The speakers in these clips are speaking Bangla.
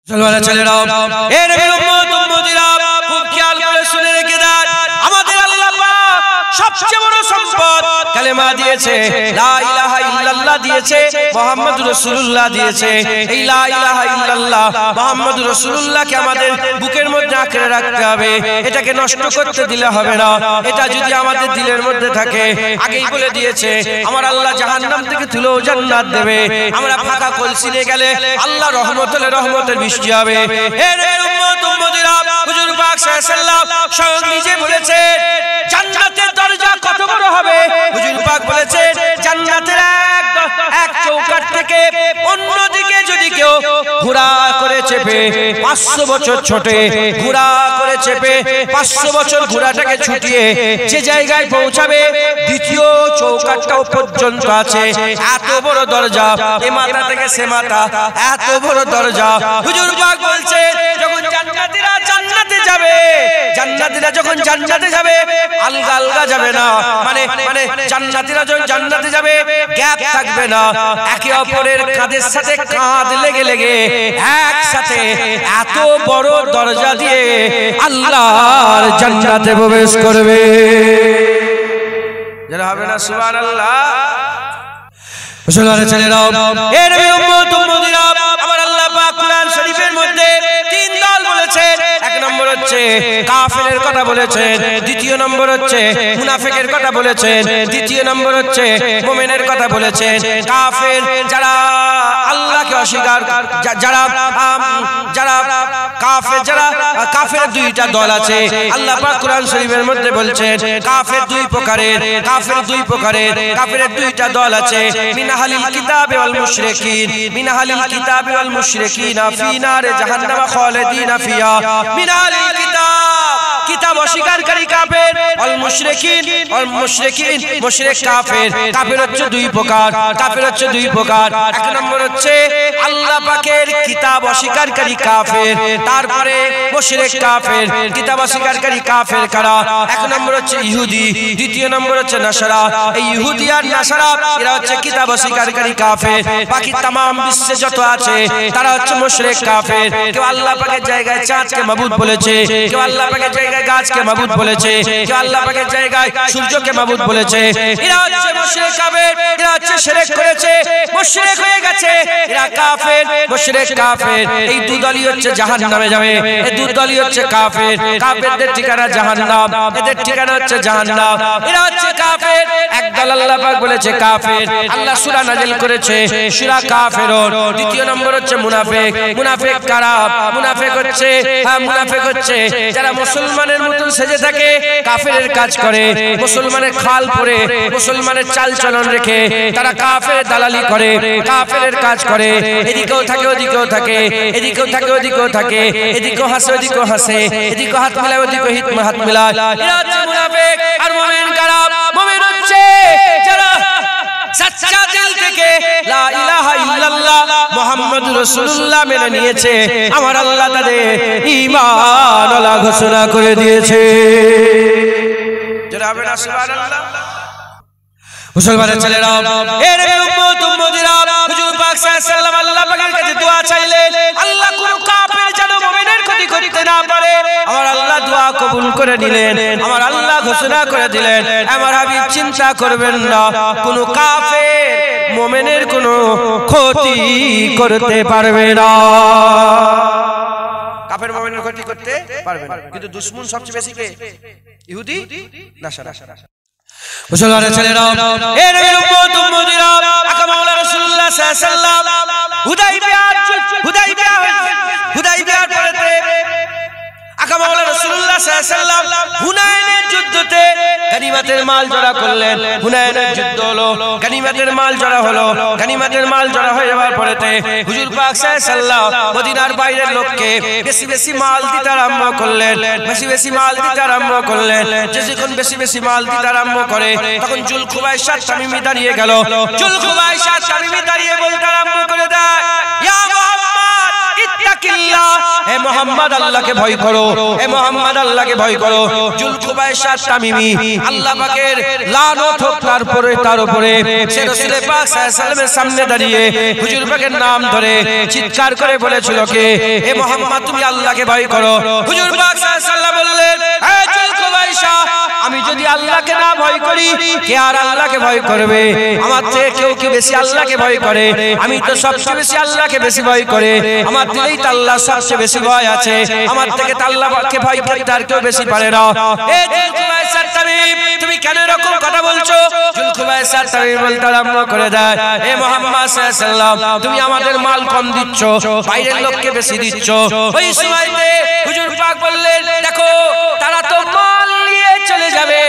মুসলমান ছেলেরা এ নবীর উম্মত উম্মতিরা খুব খেয়াল করে শুনে রেখে দেন, আমাদের আল্লাহ পাক সবচেয়ে বড় সম্পদ কালেমা দিয়েছে, লা ইলাহা ইল্লাল্লাহ দিয়েছে, মুহাম্মাদুর রাসূলুল্লাহ দিয়েছে। এই লা ইলাহা ইল্লাল্লাহ মুহাম্মাদুর রাসূলুল্লাহকে আমাদের বুকের মধ্যে আঁকড়ে রাখতে হবে, এটাকে নষ্ট করতে দিলে হবে না। এটা যদি আমাদের দিলের মধ্যে থাকে, আগেই বলে দিয়েছে আমার আল্লাহ জাহান্নাম থেকে তুলেও জান্নাত দেবে। আমরা ফাঁকা কলসি নিয়ে গেলে আল্লাহ রহমতের বৃষ্টি হবে। এ নবীর উম্মত উম্মতিরা হুজুর পাক সাল্লাল্লাহু আলাইহি ওয়াসাল্লাম স্বয়ং নিজে বলেছেন জান্নাতের দরজা কত বড় হবে। হুজুর পাক বলেছেন জান্নাতের এক চৌকাঠ থেকে অন্যদিকে যদি কেউ ঘোড়া করে চেপে 500 বছর ছোটে, ঘোড়া করে চেপে 500 বছর ঘোড়াটাকে ছুটিয়ে যে জায়গায় পৌঁছাবে দ্বিতীয় চৌকাঠটাও পর্যন্ত আছে। এত বড় দরজা, এ মাথা থেকে সে মাথা, এত বড় দরজা। হুজুর পাক বলছেন যখন জান্নাতীরা জান্নাতে যাবে, জান্নাতীরা যখন জান্নাতে যাবে আলগা আলগা যাবে না, মানে জান্নাতীরা যখন জান্নাতে যাবে গ্যাপ থাকবে না, একে অপরের কাঁধের সাথে কাঁধ লেগে লেগে একসাথে এত বড় দরজা দিয়ে আল্লাহর জান্নাতে প্রবেশ করবে। যারা হবে না সুবহানাল্লাহ। মুসলমানের ছেলেরা এ নবীর উম্মত উম্মতিরা আমার আল্লাহ পাক কুরআন শরীফের মধ্যে তিন দল বলেছেন। এক নম্বর হচ্ছে কাফেরের কথা বলেছেন, দ্বিতীয় নম্বর হচ্ছে মুনাফিকের কথা বলেছেন, তৃতীয় নম্বর হচ্ছে মুমিনের কথা বলেছেন। কাফের যারা আল্লাহকে অস্বীকার, যারা কাফের দুইটা দল আছে। আল্লাহ পাক কুরআন শরীফের মধ্যে বলছেন কাফের দুই প্রকারের, কাফেরের দুইটা দল আছে। মিনাহালিল কিতাবি ওয়াল মুশরিকিন, মিনাহালিল কিতাবি ওয়াল মুশরিকিন ফি নারে জাহান্নাম খালিদিনা ফিহা। মিনাহালিল কিতাব অস্বীকারী কাফের, ওয়াল মুশরিকিন মুশরিক কাফের। কাফের হচ্ছে দুই প্রকার, এক নম্বর হচ্ছে আল্লাহ পাকের কিতাব অস্বীকারী কাফের, তারপরে মুশরিক কাফের। কিতাব অস্বীকারী কাফের কারা? এক নম্বর হচ্ছে ইহুদি, দ্বিতীয় নম্বর হচ্ছে নাসারা। এই ইহুদি আর নাসারা এরা হচ্ছে কিতাব অস্বীকারী কাফের। বাকি तमाम বিশ্বে যত আছে তারা হচ্ছে মুশরিক কাফের। কেউ আল্লাহ পাকের জায়গায় চাঁদকে মাবুদ বলেছে, কেউ আল্লাহ পাকের জায়গায় গাছকে মাবুদ বলেছে, কেউ আল্লাহ পাকের জায়গায় সূর্যকে মাবুদ বলেছে। এরা হচ্ছে মুশরিক কাফের, এরা হচ্ছে শিরক করেছে, মুশরিক হয়ে গেছে, এরা কাফের, মুশরিক কাফের। এই দুই দলই হচ্ছে জাহান্নামে যাবে, এই দুই দলই হচ্ছে কাফের। কাফেরদের ঠিকানা জাহান্নাম, এদের ঠিকানা হচ্ছে জাহান্নাম। এরা হচ্ছে কাফের। একদল আল্লাহ পাক বলেছে কাফের, আল্লাহ সূরা নাযিল করেছে সূরা কাফিরুন। দ্বিতীয় নম্বর হচ্ছে মুনাফিক। মুনাফিক কারা? মুনাফিক হচ্ছে যারা মুসলমানের মতন সেজে থাকে, কাফেরের কাজ করে, মুসলমানের খাল পরে, মুসলমানের চাল চলন রেখে তারা কাফের দালালি করে, কাফেরের কাজ করে। এদিকেও থাকে ওদিকেও থাকে, এদিকেও থাকে ওদিকেও থাকে, এদিকেও হাসে ওদিকেও হাসে, এদিকেও হাত মিলায় ওদিকেও হাত মিলায়। এরা হচ্ছে মুনাফিক। আর মুমিন কারা? মুমিন হচ্ছে যারা সচ্চা দিল থেকে লা ইলাহা ইল্লাল্লাহ মুহাম্মাদুর রাসূলুল্লাহ মেনে নিয়েছে, আমার আল্লাহ তাদের ঈমানওয়ালা ঘোষণা করে দিয়েছে। যারা হবে না সুবহানাল্লাহ। মুসলমানের ছেলেরা এ নবীর উম্মত উম্মতিরা হুজুর পাক সাল্লাল্লাহু আলাইহি ওয়াসাল্লাম আল্লাহ পাকের কাছে দোয়া চাইলেন, আল্লাহ কোন কাফের যেন মুমিনের ক্ষতি করতে না পারে। আমার আল্লাহ দোয়া কবুল করে নিলেন, আমার আল্লাহ ঘোষণা করে দিলেন আমার হাবিব চিন্তা করবেন না, কোন কাফের মুমিনের কোনো ক্ষতি করতে পারবে না। কাফের মুমিনের ক্ষতি করতে পারবে না, কিন্তু দুশমন সবচেয়ে বেশি কে? ইহুদি, নাসারা। মুসলমানের ছেলেরা এ নবীর উম্মত উম্মতিরা আকা মাওলা রাসূলুল্লাহ সাল্লাল্লাহু আলাইহি ওয়াসাল্লাম হুদাইবিয়ার পরেতে আকা মাওলা রাসূলুল্লাহ সাল্লাল্লাহু আলাইহি ওয়াসাল্লাম হুনাইনের যুদ্ধতে গনিমতের মাল জড়া করলেন। হুনাইনের যুদ্ধ হলো, গনিমতের মাল জড়া হলো। গনিমতের মাল জড়া হয়ে যাওয়ার পরেতে হুজুর পাক সাল্লাল্লাহু আলাইহি ওয়াসাল্লাম মদিনার বাইরের লোককে বেশি বেশি মাল দিতে আরম্ভ করলেন, বেশি বেশি মাল দিতে আরম্ভ করলেন। যখন বেশি বেশি মাল দিতে আরম্ভ করে তখন জুলখুবাইশা তামিমি দাঁড়িয়ে গেল। জুলখুবাইশা তামিমি দাঁড়িয়ে বলতে আরম্ভ করে দেয়, ইয়া মুহাম্মদ ইত্তাকিল্লাহ, হে মুহাম্মদ আল্লাহকে ভয় করো, হে মুহাম্মদ আল্লাহকে ভয় করো। জুলকুবাইসা তামিমি, আল্লাহ পাকের লানত হোক তার উপরে, সে রাসূল পাক সাল্লাল্লাহু আলাইহি ওয়াসাল্লামের সামনে দাঁড়িয়ে হুজুর পাকের নাম ধরে চিৎকার করে বলেছিল কে, হে মুহাম্মদ তুমি আল্লাহকে ভয় করো। হুজুর পাক সাল্লাল্লাহু আলাইহি ওয়াসাল্লাম বললেন, হে জুলকুবাইসা, আমি যদি আল্লাহকে না ভয় করি কে আর আল্লাহকে ভয় করবে? আমার থেকে কেউ কি বেশি আল্লাহকে ভয় করে? আমি তো সবচেয়ে বেশি আল্লাহকে বেশি ভয় করে, আমার দিলেই তো আল্লাহ সবচেয়ে বেশি ভয় আছে, আমার থেকে তো আল্লাহকে ভয় করতে আর কেউ বেশি পারে না। এ জুলকুবাইসা তামিম, তুমি কেন এরকম কথা বলছো? জুলকুবাইসা তামিম বলতে আরম্ভ করে দেয়, হে মুহাম্মদ সাল্লাল্লাহু আলাইহি ওয়াসাল্লাম, তুমি আমাদের মাল কম দিচ্ছ, বাইরের লোককে বেশি দিচ্ছ। ওই সময়তে হুজুর পাক বললেন, দেখো তারা তো মাল নিয়ে চলে যাবে,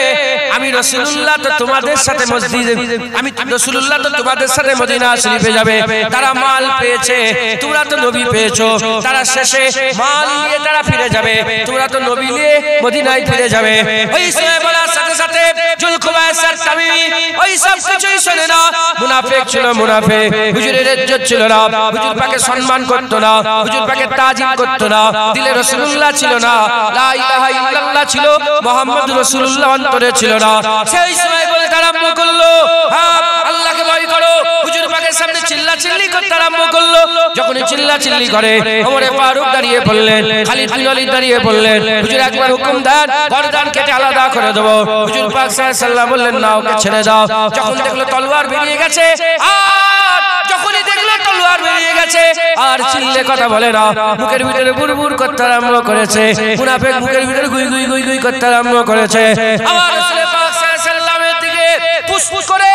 আমি রাসূলুল্লাহ তো তোমাদের সাথে মসজিদে, আমি রাসূলুল্লাহ তো তোমাদের সাথে মদিনা শরীফে যাবে, তারা মাল পেয়েছে, তোমরা তো নবী পেয়েছো, তারা শেষে মাল নিয়ে তারা ফিরে যাবে, তোমরা তো নবী নিয়ে মদিনায় ফিরে যাবে। ওই সময় বলার সাথে সাথে জুলকুবাইসা তামিমি ওই সব কিছুই শোনে না, মুনাফিক ছিল, মুনাফিক, হুজুরের ইজ্জত ছিল না, হুজুর পাকে সম্মান করত না, হুজুর পাকে তাজিম করত না, দিলে রাসূলুল্লাহ ছিল না, লা ইলাহা ইল্লাল্লাহ ছিল, মুহাম্মদ রাসূলুল্লাহ অন্তরে ছিল না। সেই সময় বলতে আরম্ভ করলো, হ্যাঁ আল্লাহকে ভয় করো। হুজুর পাকের সামনে চিল্লাচিল্লি করতে আরম্ভ করলো। যখনই চিল্লাচিল্লি করে ওমরে ফারুক দাঁড়িয়ে পড়লেন, খালিদ বিন ওয়ালিদ দাঁড়িয়ে পড়লেন, হুজুর একবার হুকুম দেন গর্দান কেটে আলাদা করে দেব। হুজুর পাক সাল্লাল্লাহু আলাইহি ওয়াসাল্লাম বললেন, না ওকে ছেড়ে দাও। যখন দেখলো তলোয়ার বেরিয়ে গেছে, আর যখনই দেখলো তলোয়ার বেরিয়ে গেছে, আর চিল্লে কথা বলে না, মুখের ভিতরে বুড়বুড় করতে আরম্ভ করেছে, মুনাফিক মুখের ভিতরে গুই গুই গুই গুই করতে আরম্ভ করেছে। আবার রাসূল পাক সাল্লাল্লাহু আলাইহি ওয়াসাল্লামের দিকে ফুসফুস করে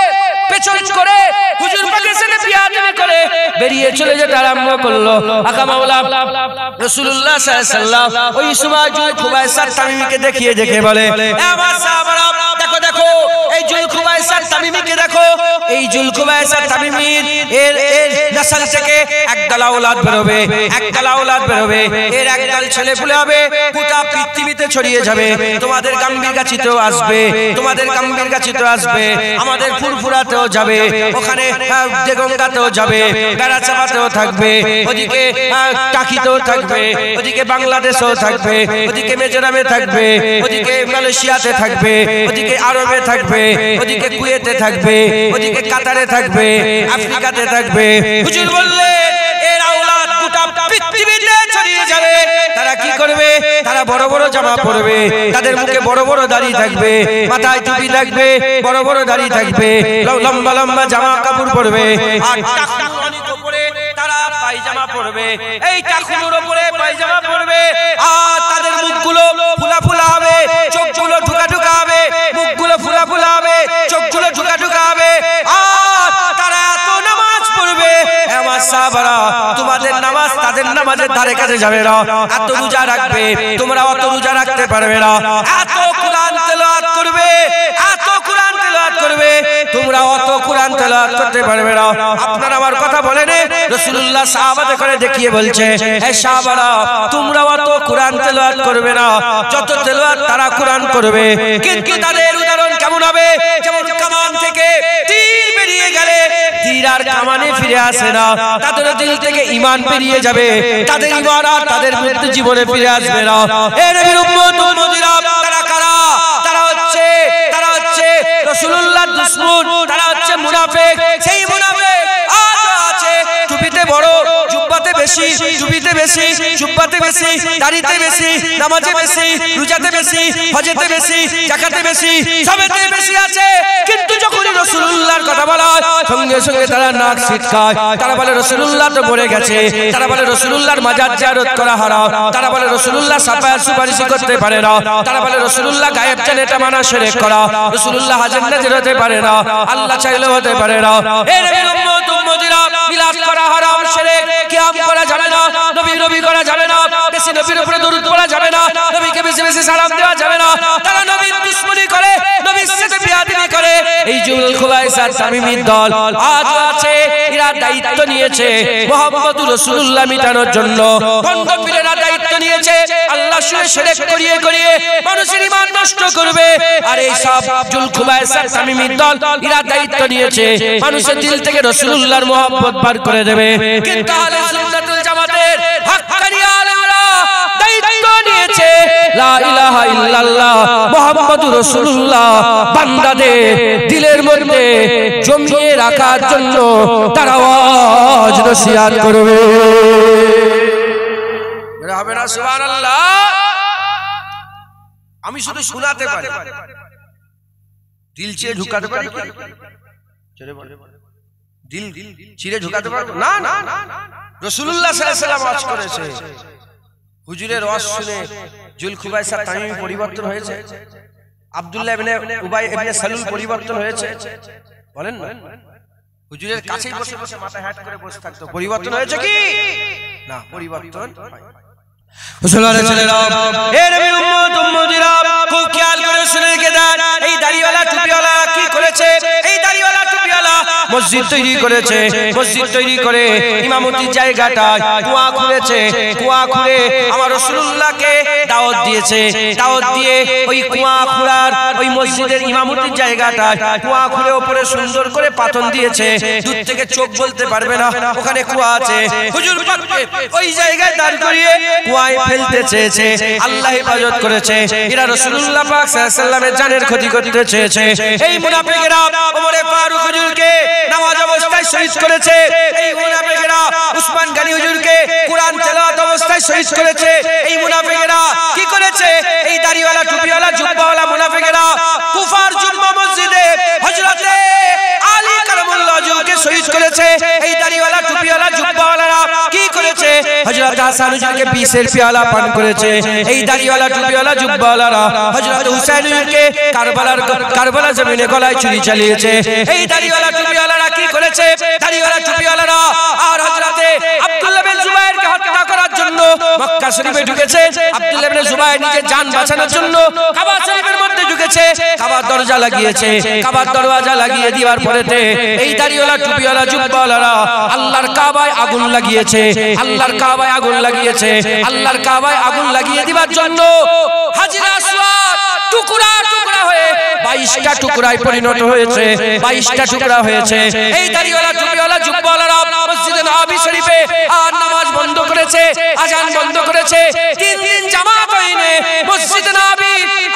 পেছন করে হুজুর পাকের সাথে বিয়াদবি করে বেরিয়ে চলে যেতে আরম্ভ করলো। আকা মাওলা রাসূলুল্লাহ সাল্লাল্লাহু আলাইহি ওয়াসাল্লাম ওই সময় জুলকুবাইসা তামিমিকে দেখিয়ে দেখে বলে, আমার সাহাবারা দেখো দেখো এই জুলকুবাইসা তামিমিকে দেখো, এই জুলকুবাইসা তামিমির এর নসল থেকে একদল আওলাদ বেরোবে, একদল আওলাদ বেরোবে, এর একদল ছেলে পুলে হবে, গোটা পৃথিবীতে ছড়িয়ে যাবে, তোমাদের গাম্বীরগাছিতেও আসবে, তোমাদের গাম্বীরগাছিতেও আসবে, আমাদের ফুরফুরাতেও যাবে, ওখানে দেগঙ্গাতেও যাবে, বেড়াচাপাতেও থাকবে, ওদিকে টাকিতেও থাকবে, ওদিকে বাংলাদেশেও থাকবে, ওদিকে মিজোরামে থাকবে, ওদিকে মালয়েশিয়াতে থাকবে, ওদিকে আরবে থাকবে, ওদিকে কুয়েতে থাকবে, ওদিকে কাতারে থাকবে, আফ্রিকাতে থাকবে। হুজুর বললেন এর আওলাদ গোটা পৃথিবীতে ছড়িয়ে যাবে। তারা কি করবে? তারা বড় বড় জামা পরবে, তাদের মুখে বড় বড় দাড়ি থাকবে, মাথায় টুপি থাকবে, বড় বড় দাড়ি থাকবে, লম্বা লম্বা জামা কাপড় পরবে, আর টাকুনির উপরে তারা পায়জামা পরবে, এই টাকুনির উপরে পায়জামা পরবে, আর তাদের মুখগুলো ফুলা ফুলা হবে, চোখগুলো ঢুকা ঢুকা হবে, মুখগুলো ফুলা ফুলা হবে, চোখগুলো ঢুকা ঢুকা হবে, আর তারা এত নামাজ পড়বে, আমার সাহাবারা তোমাদের নামাজ তাদের নামাজের ধারে কাছে যাবে না, এত রোজা রাখবে, তোমরা অত রোজা রাখতে পারবে না, এত কোরআন তেলাওয়াত করবে, এত কোরআন তেলাওয়াত করবে, তোমরা অত কোরআন তেলাওয়াত করতে পারবে না। আপনারা আমার কথা বলেন, রাসূলুল্লাহ সাহাবাদের করে দেখিয়ে বলছে, হে সাহাবারা তোমরা অত কোরআন তেলাওয়াত করবে না যত তেলাওয়াত তারা কোরআন করবে। কিন্তু তাদের উদাহরণ কেমন হবে? যেমন কামান থেকে তীর বেরিয়ে গেলে তীর আর কামানে ফিরে আসে না, তাদের দিল থেকে ঈমান বেরিয়ে যাবে, তাদের ঈমান আর তাদের মৃত্যু জীবনে ফিরে আসবে না। এ নবীর উম্মত উম্মতিরা তারা কারা? তারা হচ্ছে রাসূলুল্লাহর দুশমন, তারা হচ্ছে মুনাফিক। সেই মুনাফিক আজ আছে টুপিতে বড়, জুব্বাতে বেশি, টুপিতে বেশি, জুব্বাতে বেশি, দাড়িতে বেশি, নামাজে বেশি, রোজাতে বেশি, হজেতে বেশি, যাকাতে বেশি, সবেতে বেশি আছে। কিন্তু যখন রাসূলুল্লাহর কথা বলা হয় সঙ্গে সঙ্গে তারা নাক ছিটকায়, তারা বলে রাসূলুল্লাহ তো মরে গেছে, তারা বলে রাসূলুল্লাহর মাজার জিয়ারত করা হারাম, তারা বলে রাসূলুল্লাহ শাফায়াত সুপারিশ করতে পারে না, তারা বলে রাসূলুল্লাহ গায়েব জানে এটা মানা শিরক করা, রাসূলুল্লাহ হাজির নাজির হতে পারে না, আল্লাহ চাইলেও হতে পারে না। এ নবীর উম্মত উম্মতিরা মিলাদ করা হারাম, শিরক, কিয়াম করা যাবে না, নবী করা যাবে না, বেশি নবীর উপরে দরুদ পড়া যাবে না, নবীকে বেশি বেশি সালাম দেওয়া যাবে না, তারা নবীর দুশমনি করে, নবীর সাথে বিয়াদবি করে। এই জুলকুবাইসা তামিমির দল আজ আছে, এরা দায়িত্ব নিয়েছে মুহাম্মদুর রাসূলুল্লাহ মিটানোর জন্য। বন্ধপীরেরা দায়িত্ব নিয়েছে আল্লাহর সাথে শিরক করিয়ে করিয়ে মানুষের ঈমান নষ্ট করবে। আর এই সব জুলকুবাইসা তামিমির দল এরা দায়িত্ব নিয়েছে মানুষের দিল থেকে রাসূলুল্লাহর মুহাব্বত বার করে দেবে। কিন্তু আহলে সুন্নাতুল জামাতের হক হক্কানি আলেমরা দায়িত্ব নিয়েছে লা ইলাহা ইল্লাল্লাহ মুহাম্মাদুর রাসূলুল্লাহ বান্দাদের দিলের মধ্যে জমিয়ে রাখার জন্য তারা ওয়াজ নসিহত করবে। হবে না সুবহানাল্লাহ? আমি শুধু শোনাতে পারি, দিল চিরে ঢুকাতে পারি? দিল চিরে ঢুকাতে পারবো না? না, রাসূলুল্লাহ সাল্লাল্লাহু আলাইহি ওয়াসাল্লাম ওয়াজ করেছে। হুজুরের ওয়াজ শুনে জুলখুবাইসা তামিমি পরিবর্তন হয়েছে, আব্দুল্লাহ ইবনে উবাই ইবনে সালুল পরিবর্তন হয়েছে। বলেন না, হুজুরের কাছেই বসে বসে মাথা হ্যাট করে বসে থাকতো, পরিবর্তন হয়েছে কি না? পরিবর্তন মুসলমানের ছেলেরা, এ নবীর উম্মত উম্মতিরা, খুব খেয়াল করে শুনে রেখে দেন, এই দাড়িওয়ালা টুপিওয়ালা কি করেছে? এই দাড়িওয়ালা টুপিওয়ালা মসজিদ তৈরি করেছে, মসজিদ তৈরি করে ইমামতির জায়গাটায় কুয়া খুঁড়েছে, কুয়া খুঁড়ে আমার রাসূলুল্লাহকে দাওয়াত দিয়েছে, দাওয়াত দিয়ে ওই কুয়া খুঁড়ার ওই মসজিদের ইমামতির জায়গাটায় কুয়া খুঁড়ে উপরে সুন্দর করে পাথর দিয়েছে, দূর থেকে চোখ বলতে পারবে না ওখানে কুয়া আছে। হুজুর পাককে ওই জায়গায় দাঁড় করিয়ে কুয়ায় ফেলতে চেয়েছে, আল্লাহ হেফাজত করেছে। এরা রাসূলুল্লাহ পাক সাল্লাল্লাহু আলাইহি ওয়াসাল্লামের জানের ক্ষতি করতে চেয়েছে। এই মুনাফিকরা ওমরে ফারুক হুজুরকে নামাজ অবস্থায় শহীদ করেছে, এই মুনাফিকরা উসমান গনি হুজুরকে কুরআন তেলাওয়াত অবস্থায় শহীদ করেছে। এই মুনাফিকরা কি করেছে? এই দাড়িওয়ালা টুপিওয়ালা জুব্বাওয়ালা মুনাফিকরা কুফার জুম্মা মসজিদে হযরতে আলী কারামুল্লাহ হুজুরকে শহীদ করেছে। এই দাড়িওয়ালা টুপিওয়ালা জুব্বাওয়ালারা কি করেছে? হযরত হাসান হুজুরকে বিষের পেয়ালা পান করেছে। এই দাড়িওয়ালা টুপিওয়ালা জুব্বাওয়ালারা হযরত হুসাইন হুজুরকে কারবালা জমিনে গলায় ছুরি চালিয়েছে। এই দাড়িওয়ালা টুপিওয়ালারা কি করেছে? দাড়িওয়ালা টুপিওয়ালারা আর হযরতে আব্দুল্লাহ বিন জুবাইরকে হত্যা করার জন্য মক্কা শরীফে ঢুকেছে। আব্দুল্লাহ বিন জুবাইর নিজের জান বাঁচানোর জন্য কাবা শরীফের মধ্যে ঢুকেছে, কাবার দরজা লাগিয়েছে, কাবার দরওয়াজা লাগিয়ে দেওয়ার পরেতে এই দাড়িওয়ালা টুপিওয়ালা জুব্বাওয়ালারা আল্লাহর কাবায় আগুন লাগিয়েছে, আল্লাহর কাবায় আগুন লাগিয়েছে। আল্লাহর কাবায় আগুন লাগিয়ে দিবার জন্য হাজরে আসওয়াদ টুকরা টুকরা হয়ে 22টা টুকরায় পরিণত হয়েছে, 22টা টুকরা হয়েছে। এই দাড়িওয়ালা টুপিওয়ালা জুব্বাওয়ালারা মসজিদে নববী শরীফে আর নামাজ বন্ধ করেছে, আজান বন্ধ করেছে। 3 দিন জামাত হয়নি মসজিদে নববী,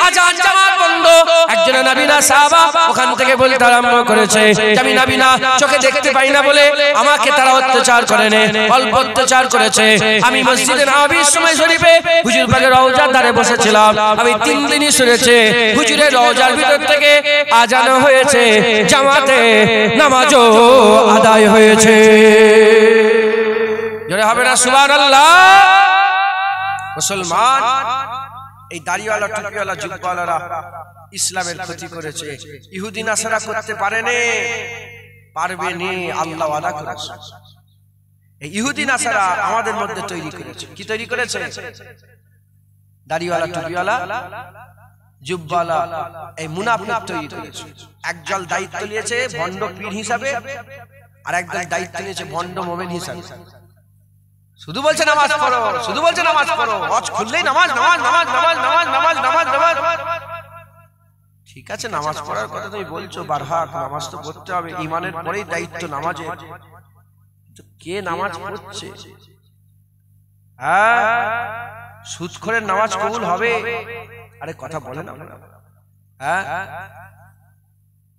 আজান জামাত বন্ধ। একজন নবীনা সাহাবা ওখান থেকে বলতে আরম্ভ করেছে, আমি নবীনা চোখে দেখতে পাই না বলে আমাকে তারা অত্যাচার করেনি, অল্প অত্যাচার করেছে। আমি মসজিদে নববীর সময় শরীফে হুজুর পাকের রওজার ধারে বসেছিলাম, আমি 3 দিনই শুনেছি হুজুরের রওজার ভিতর থেকে আজান হয়েছে, জামাতে নামাজও আদায় হয়েছে। জোরে হবে না সুবহানাল্লাহ? মুসলমান এই দাড়িওয়ালা টুপিওয়ালা জুব্বাওয়ালারা ইসলামের ক্ষতি করেছে, ইহুদি নাসারা করতে পারেনি, পারবে নি, আল্লাহ ওয়াদা করেছে। এই ইহুদি নাসারা আমাদের মধ্যে তৈরি করেছে। কি তৈরি করেছে? দাড়িওয়ালা টুপিওয়ালা জুব্বাওয়ালা এই মুনাফিক তৈরি করেছে। একদল দায়িত্ব নিয়েছে ভণ্ড পীর হিসাবে, আর একদল দায়িত্ব নিয়েছে ভণ্ড মুমিন হিসাবে। শুধু বলছে নামাজ পড়ো, শুধু বলছে নামাজ পড়ো, ওয়াজ খুললেই নামাজ নামাজ নামাজ নামাজ নামাজ নামাজ নামাজ নামাজ। ঠিক আছে, নামাজ পড়ার কথা তুমি বলছো, বারহাক নামাজ তো পড়তে হবে, ঈমানের পরেই দায়িত্ব নামাজে। কে নামাজ পড়ছে? হ্যাঁ, সুদখোরের নামাজ কবুল হবে? আরে কথা বলে না। হ্যাঁ,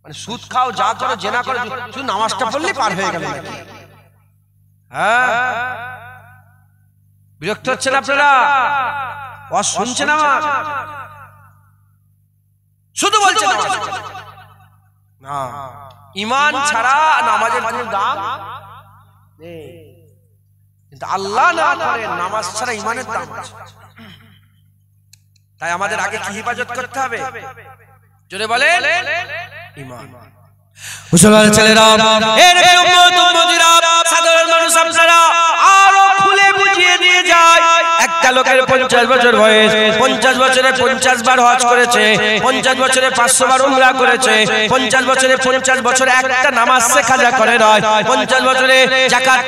মানে সুদ খাও, যা করো, জেনা করো, শুধু নামাজটা পড়লেই পার হয়ে গেল নাকি? হ্যাঁ, বিরক্ত হচ্ছেন আপনারা? ওয়াজ শুনছেন আমার? শুধু বলছেন না, ঈমান ছাড়া নামাজের কোনো দাম নেই। কিন্তু আল্লাহ না করে নামাজ ছাড়া ঈমানের দাম আছে। তাই আমাদের আগে কি হেফাজত করতে হবে? জোরে বলেন, ঈমান। মুসলমান ছেলেরা, এর উম্মত উম্মতিরা, সাধারণ মানুষ আপনারা আরো খুলে বুঝিয়ে দিয়ে যায়। একটা একটা লোকের 50 বছর বয়স, 50 বছরে 50 বার হজ করেছে, 50 বছরে 500 বার উমরা করেছে, 50 বছরে 50 বছরে একটা নামাজ সে কাজা করে নয়, 50 বছরে যাকাত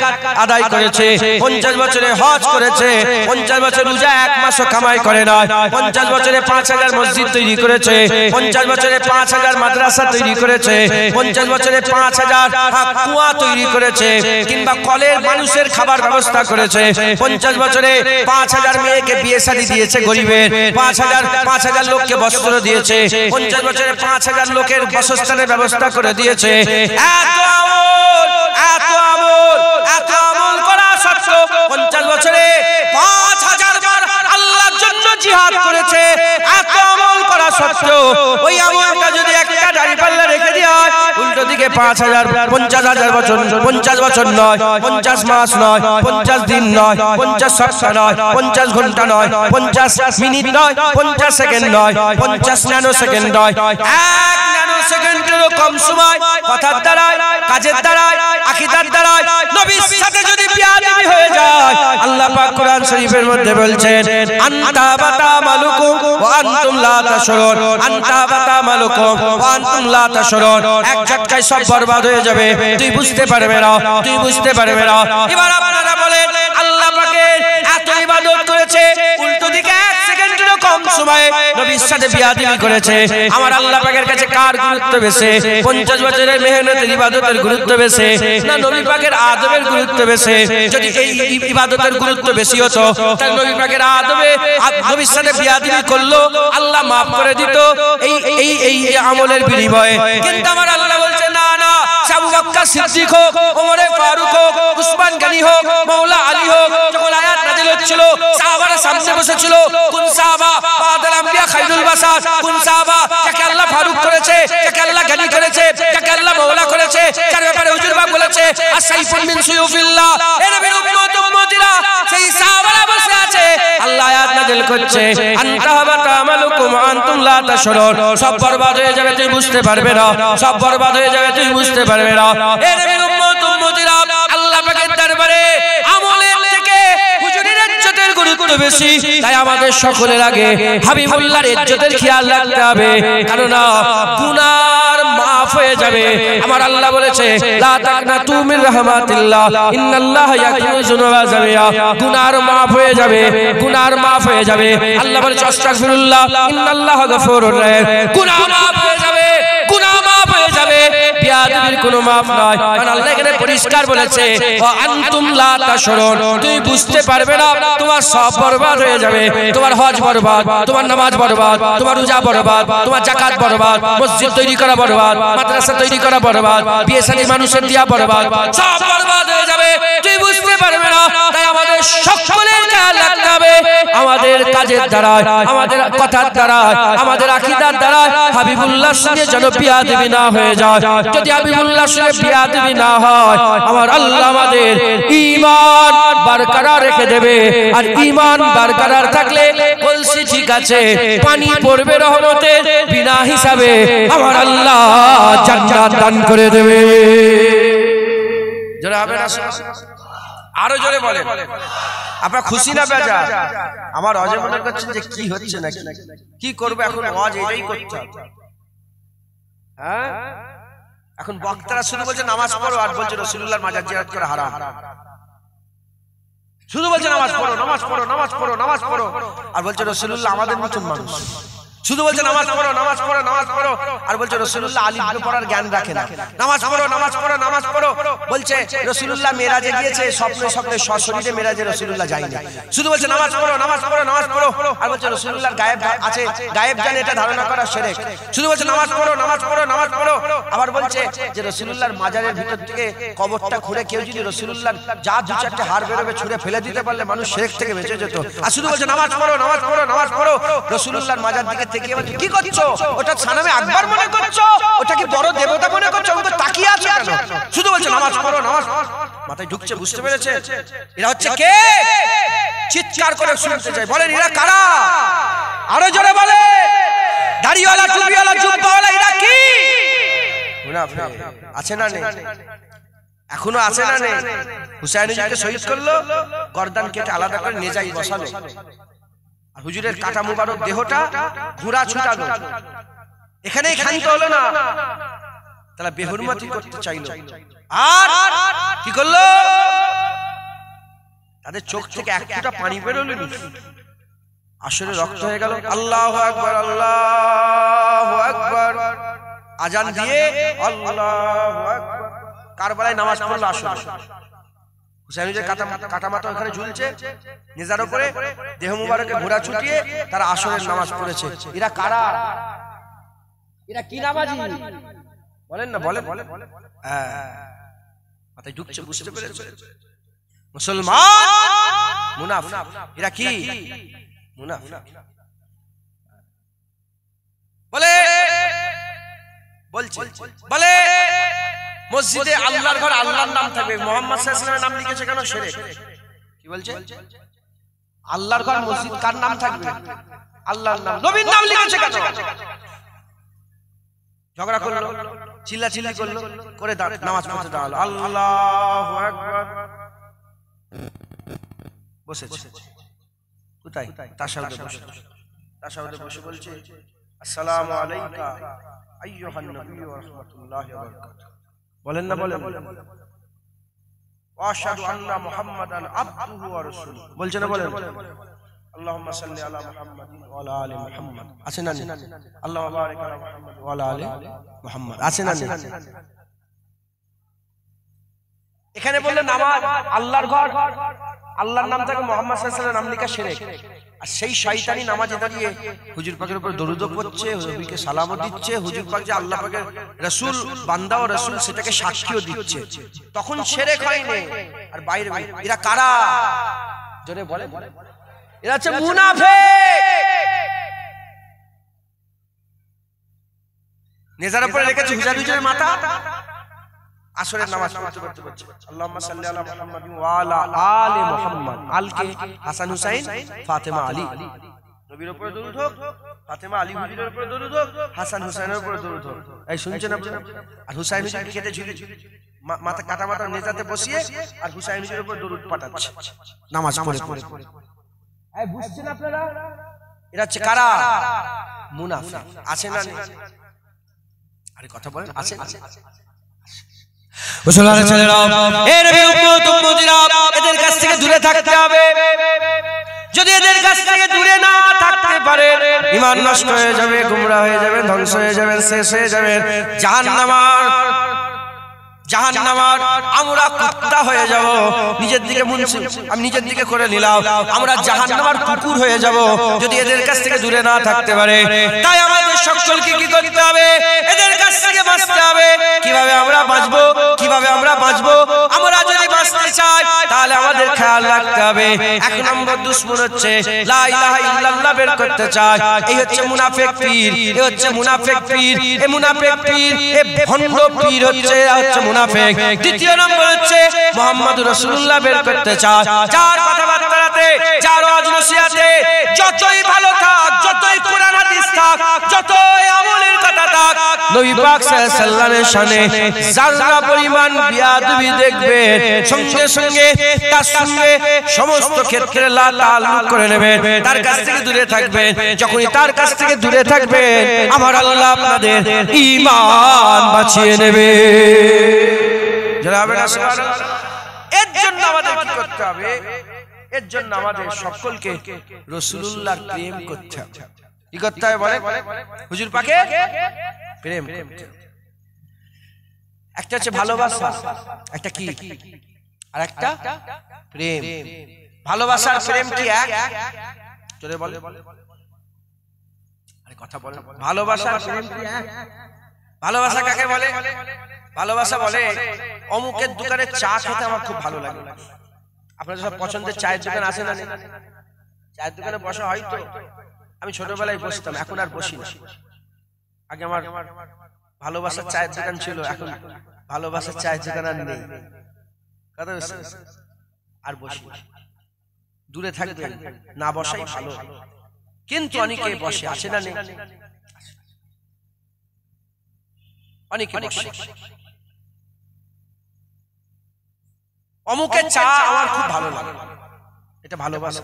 আদায় করেছে, 50 বছরে হজ করেছে, 50 বছর রোজা এক মাসও কামাই করে নয়, 50 বছরে 5000 মসজিদ তৈরি করেছে, 50 বছরে 5000 মাদ্রাসা তৈরি করেছে, 50 বছরে 5000 কুয়া তৈরি করেছে, কিংবা কলের মানুষের খাবার ব্যবস্থা করেছে, 50 বছরে 5000 মেয়েকে বিয়ে শাদী দিয়েছে গরিবের, 5000 লোককে বস্ত্র দিয়েছে, 50 বছরে 5000 লোকের বাসস্থানের ব্যবস্থা করে দিয়েছে। এত আমল করা সত্ত্বেও 50 বছরে 5000 বার আল্লাহর জন্য জিহাদ করেছে। এত আমল করা সত্ত্বেও ওই আমলটা যদি একটা দাঁড়িপাল্লা রেখে দেওয়া হয়, উল্টো দিকে 5000 বছর, 50 বছর নয়, 50 মাস নয়, 50 দিন নয়, 50 সপ্তাহ নয়, 50 ঘন্টা নয়, 50 মিনিট নয়, 50 সেকেন্ড নয়, 50 ন্যানো সেকেন্ড নয়, 1 ন্যানো সেকেন্ডেরও কম সময় কথার দ্বারায়, কাজের দ্বারায়, আকীদার দ্বারায় নবীর সাথে যদি বিয়াদবি হয়ে যায়, আল্লাহ পাক কোরআন শরীফের মধ্যে বলছেন, আনতা বাতা মালুকুম ওয়া আনতুম লা তাশউরুন, আনতা বাতা মালুকুম ওয়া আনতুম লা তাশউরুন। এক ঝটকায় সব বরবাদ হয়ে যাবে, তুই বুঝতে পারবে না, তুই বুঝতে পারবে না। এবার আপনারা বলেন, আল্লাহ পাকের এত ইবাদত করেছে, উল্টো দিকে 1 সেকেন্ডেরও কম সময়ে নবীর সাথে বিয়াদবি করেছে। আমার আল্লাহ পাকের কাছে কার গুরুত্ব বেশি? 50 বছরের মেহনতের ইবাদতের গুরুত্ব বেশি না নবী পাকের আদবের গুরুত্ব বেশি? যদি এই ইবাদতের গুরুত্ব বেশি হতো, তাহলে নবী পাকের নবীর সাথে বিয়াদবি করলো, আল্লাহ মাফ করে দিত এই আমলের বিনিময়ে। কিন্তু আমার আল্লাহ বলছে, না না, আবু বকর সিদ্দিক হোক, ওমর ফারুক হোক, উসমান গনি হোক, মাওলা আলী হোক, যখন আয়াত নাযিল হচ্ছিল, সাহাবারা সামনে বসেছিল। কোন সাহাবা? বাদল আম্বিয়া খায়রুল বাশার। কোন সাহাবা? যাকে আল্লাহ ফারুক করেছে, যাকে আল্লাহ গনি করেছে, যাকে আল্লাহ মাওলা করেছে, যার ব্যাপারে হুজুর পাক বলেছে আসাইফুন মিন সুয়ুফিল্লাহ। এ নবীর উম্মতিরা সেই সাহাবারা বসে আছে, আল্লাহ আয়াত নাযিল করছে, আনতা বাতা আমালুকুম আনতুম লা তাশউরুন। সব বরবাদ হয়ে যাবে, তুই বুঝতে পারবে না, সব বরবাদ হয়ে যাবে, তুই বুঝতে পারবে না। এ নবীর উম্মতিরা আল্লাহ পাকের দরবারে আমলের থেকে হুজুরের ইজ্জতের গুরুত্ব বেশি। তাই আমাদের সকলের আগে হাবিবুল্লাহর ইজ্জতের খেয়াল রাখতে হবে, কারণ গুনার মাফ হয়ে যাবে। আমার আল্লাহ বলেছে, লা তাকনাতু মির রাহমাতিল্লাহ ইন্নাল্লাহা ইয়াগফিরু যুনুবা জামিআ। গুনার মাফ হয়ে যাবে, গুনার মাফ হয়ে যাবে। আল্লাহ বলেছে, আস্তাগফিরুল্লাহ ইন্নাল্লাহা গফুরুর রহিম। গুনাহ মাফ হয়ে যাবে, গুনাহ মাফ হয়ে যাবে, বিয়াদবির কোনো মাফ নাই। কারণ আল্লাহ এখানে পরিষ্কার বলেছে, ওয়া আনতুম লা তাশউরুন। তুই বুঝতে পারবে না, তোমার সব বরবাদ হয়ে যাবে। তোমার হজ বরবাদ, তোমার নামাজ বরবাদ, তোমার রোজা বরবাদ, তোমার যাকাত বরবাদ, মসজিদ তৈরি করা বরবাদ, মাদ্রাসা তৈরি করা বরবাদ, বিয়ে শাদী মানুষের দিয়া বরবাদ, সব বরবাদ হয়ে যাবে, তুই বুঝতে পারবে না। তাই আমাদের সকলের খেয়াল রাখতে হবে, আমাদের কাজের দ্বারা, আমাদের কথার দ্বারা, আমাদের আকীদার দ্বারা হাবিবুল্লাহর সঙ্গে যেন বিয়াদবি না হয়ে যায়। যদি হাবিবুল্লাহর সঙ্গে বিয়াদবি না হয়, আমার আল্লাহ আমাদের ঈমান বরকরার রেখে দেবে। আর ঈমান বরকরার থাকলে বলছি ঠিক আছে, পানি পড়বে রহমতের বিনা হিসাবে, আমার আল্লাহ জান্নাত দান করে দেবে। জোরে হবে না? আরো জোরে বলে। আপনারা খুশি না বেজা? আমার হজে মনে করছেন যে কি হচ্ছে নাকি, কি করবে এখন? হজ এটাই করতে হবে। হ্যাঁ, এখন বক্তারা শুধু বলছে নামাজ পড়ো, আর বলছে রাসূলুল্লাহর মাজার জিয়ারত করা হারাম। শুধু বলছে নামাজ পড়ো, নামাজ পড়ো, নামাজ পড়ো, নামাজ পড়ো, আর বলছে রাসূলুল্লাহ আমাদের মতন মানুষ। শুধু বলছে নামাজ পড়ো, নামাজ পড়ো, নামাজ পড়ো, আর বলছে রাসূলুল্লাহ আলিফ পড়ার জ্ঞান রাখে না। নামাজ পড়ো, নামাজ পড়ো, নামাজ পড়ো, বলছে রাসূলুল্লাহ মেরাজে গিয়েছে, স্বপ্নে স্বপ্নে সশরীরে মেরাজে রাসূলুল্লাহ যায়নি। শুধু বলছে নামাজ পড়ো, নামাজ পড়ো, নামাজ পড়ো, আর বলছে রাসূলুল্লাহর গায়েব আছে, গায়েব জানে, এটা ধারণা করা শিরক। শুধু বলছে নামাজ পড়ো, নামাজ পড়ো, নামাজ পড়ো, আবার বলছে যে রাসূলুল্লাহর মাজারের ভিতর থেকে কবরটা খুঁড়ে কেউ যদি রাসূলুল্লাহর যা দু চারটে হাড় বেরোবে ছুঁড়ে ফেলে দিতে পারলে মানুষ শিরক থেকে বেঁচে যেত। আর শুধু বলছে নামাজ পড়ো, নামাজ পড়ো, নামাজ পড়ো, রাসূলুল্লাহর মাজার দিকে থেকে কি করছো? ওটা সানামে আকবার মনে করছো? ওটা কি বড় দেবতা মনে করছো? ওটা তাকিয়ে আছো কেন? শুধু বলছে নামাজ পড়ো, নামাজ। মাথায় ঢুকছে, বুঝতে পেরেছে? এরা হচ্ছে কে? চিৎকার করে শুনতে চাই, বলেন এরা কারা? আরো জোরে বলে। দাড়িওয়ালা, টুপিওয়ালা, জুব্বাওয়ালা, এরা কি? আছে না নেই? এখনো আছে না নেই? হুসাইন হুজুরকে শহীদ করলো, গর্দান কেটে আলাদা করে নেজাই বসালো, আর হুজুরের কাটা মুবারক দেহটা ঘোড়া ছুটালো। এখানেই ক্ষান্ত হলো না, তারা বেহুরমতি করতে চাইলো, আর কি করলো? তাদের চোখ থেকে এক ফোঁটা পানি বেরোলো, আসলে রক্ত হয়ে গেল। আল্লাহু আকবার, আল্লাহু আকবার আজান দিয়ে আল্লাহু আকবার কারবালায় নামাজ পড়লো। আসলে হুসাইনের কাটা মাথা ওখানে ঝুলছে, নেজার উপরে দেহ মুবারকে ঘোড়া ছুটিয়ে তারা আসরের নামাজ পড়েছে। এরা কারা? এরা কি নামাজি বলেন না, বলেন। হ্যাঁ, মাথায় ঢুকছে, বুঝতে পেরেছে? মুসলমান মুনাফিক। এরা কি? মুনাফিক। বলে মসজিদে আল্লাহর ঘর, আল্লাহর নাম থাকবে, মুহাম্মদ সাল্লাল্লাহু আলাইহি ওয়াসাল্লামের নাম লিখেছে কেন? শিরক। কি বলছে? আল্লাহর ঘর মসজিদ কার নাম থাকবে? আল্লাহর নাম। নবীর নাম লিখেছে কেন? ঝগড়া করলো, চিল্লাচিল্লি করলো, করে নামাজ পড়তে দাঁড়ালো। আল্লাহু আকবার বসেছে। কোথায়? তাশাহুদে বসে। তাশাহুদে বসে বলছে, আসসালামু আলাইকা আইয়ুহান নবী ওয়া রাহমাতুল্লাহি ওয়া বারাকাতুহু। বলেন না, বলেন। ওয়া আশহাদু আন্না মুহাম্মাদান আবদুহু ওয়া রাসূলুহু। বলছেন না, বলেন। আল্লাহুম্মা সাল্লি আলা মুহাম্মাদিন ওয়া আলা আলি মুহাম্মাদ। আছে না? আল্লাহুম্মা বারিক আলা মুহাম্মাদ ওয়া আলা আলি মুহাম্মাদ। আছে না? এখানে বললেন নামাজ আল্লাহর ঘর, আল্লাহর নাম থাকে, মুহাম্মদ সাল্লাল্লাহু আলাইহি ওয়াসাল্লাম নাম লেখা শিরক। আর সেই শয়তানি নামাজে দাঁড়িয়ে হুজুর পাকের উপর দরুদ পড়ছে, নবীকে সালামও দিচ্ছে, হুজুর পাক যে আল্লাহ পাকের রাসূল, বান্দা ও রাসূল সেটাকে সাক্ষীও দিচ্ছে, তখন শিরক হয়নি। আর বাইরে এরা কারা? জোরে বলে। এরা হচ্ছে মুনাফিক। নেজার উপরে রেখেছে হুজুরের মাথা, আসরের নামাজ পড়তে পড়তে আল্লাহুম্মা সাল্লি আলা মুহাম্মাদিন ওয়া আলা আলি মুহাম্মাদ। আলকে হাসান হুসাইন ফাতেমা আলী, নবীর উপরে দরুদ হোক, ফাতেমা আলী হুজুরের উপরে দরুদ হোক, হাসান হুসাইনের উপরে দরুদ হোক। এই শুনছেন আপনারা? আর হুসাইন হুজুর খেতে ঝুলে মাথা কাটা মাথা নেজাতে বসিয়ে আর হুসাইন হুজুরের উপর দরুদ পাঠাচ্ছে নামাজ পড়ে। এই বুঝছেন আপনারা? এরা হচ্ছে কারা? মুনাফিক। আছে না? আরে কথা বলেন, আছে? মুসলমানের ছেলেরা, এই নবী উম্মতিরা, এদের কাছ থেকে দূরে থাকতে হবে। যদি এদের কাছ থেকে দূরে না থাকতে পারে, ঈমান নষ্ট হয়ে যাবে, গোমরা হয়ে যাবে, ধ্বংস হয়ে যাবে, শেষ হয়ে যাবে, জাহান্নামার আমরা কুত্তা হয়ে যাব। নিজের দিকে আমি নিজের দিকে করে নিলাম, আমরা জাহান্নামার কুকুর হয়ে যাব যদি এদের কাছ থেকে দূরে না থাকতে পারে। তাই আমাদের সকলকে কি করতে হবে? এদের কাছ থেকে বাঁচতে হবে। কিভাবে আমরা বাঁচবো? আমরা যদি বাঁচতে চাই তাহলে আমাদের খেয়াল রাখতে হবে, এক নম্বর দুশমন হচ্ছে লা ইলাহা ইল্লাল্লাহ বের করতে চায়, এই হচ্ছে মুনাফিক পীর। এই মুনাফিক পীর, এই ভণ্ড পীর হচ্ছে মুনাফিক। দ্বিতীয় নম্বর হচ্ছে মুহাম্মদুর রাসূলুল্লাহ বের করতে চায়, যার কথাবার্তাতে, যার ওয়াজ নসিহতে যতই ভালো থাক, যতই কোরআন হাদিস থাক, যতই আমলের কথা থাক, নবী পাক সাল্লাল্লাহু আলাইহি ওয়াসাল্লামের শানে যারা পরিমাণ বিয়াদবি দেখবে, সঙ্গে সঙ্গে তার সঙ্গে সমস্ত ক্ষেত্রে তাআল্লুক করে নেবেন, তার কাছ থেকে দূরে থাকবেন। যখনই তার কাছ থেকে দূরে থাকবেন, আমার আল্লাহ আপনাদের ঈমান বাঁচিয়ে নেবে। এর জন্য আমাদের কি করতে হবে? এর জন্য আমাদের সকলকে রাসূলুল্লাহর প্রেম করতে হবে। কি করতে হবে বলে? হুজুর পাকে প্রেম করতে হবে। একটা হচ্ছে ভালোবাসা, একটা কি, আর একটা প্রেম। ভালোবাসার প্রেম কি এক? জোরে বলে। আরে কথা বলে। ভালোবাসার প্রেম কি এক? ভালোবাসা কাকে বলে? ভালোবাসা বলে অমুকের দোকানে চা খেতে আমার খুব ভালো লাগে। আপনাদের সব পছন্দের চায়ের দোকান আছে না? চায়ের দোকানে বসা হয় তো। আমি ছোটবেলায় বসতাম, এখন আর বসি না। আগে আমার ভালোবাসার চায়ের দোকান ছিল, এখন ভালোবাসার চায়ের দোকান আর নেই। কথা বুঝছেন? আর বসি দূরে থাকবেন, না বসাই ভালো। কিন্তু অনেকে বসে, আসে না? নেই, অনেকে বসে। অমুকের চা আমার খুব ভালো লাগে, এটা ভালোবাসা।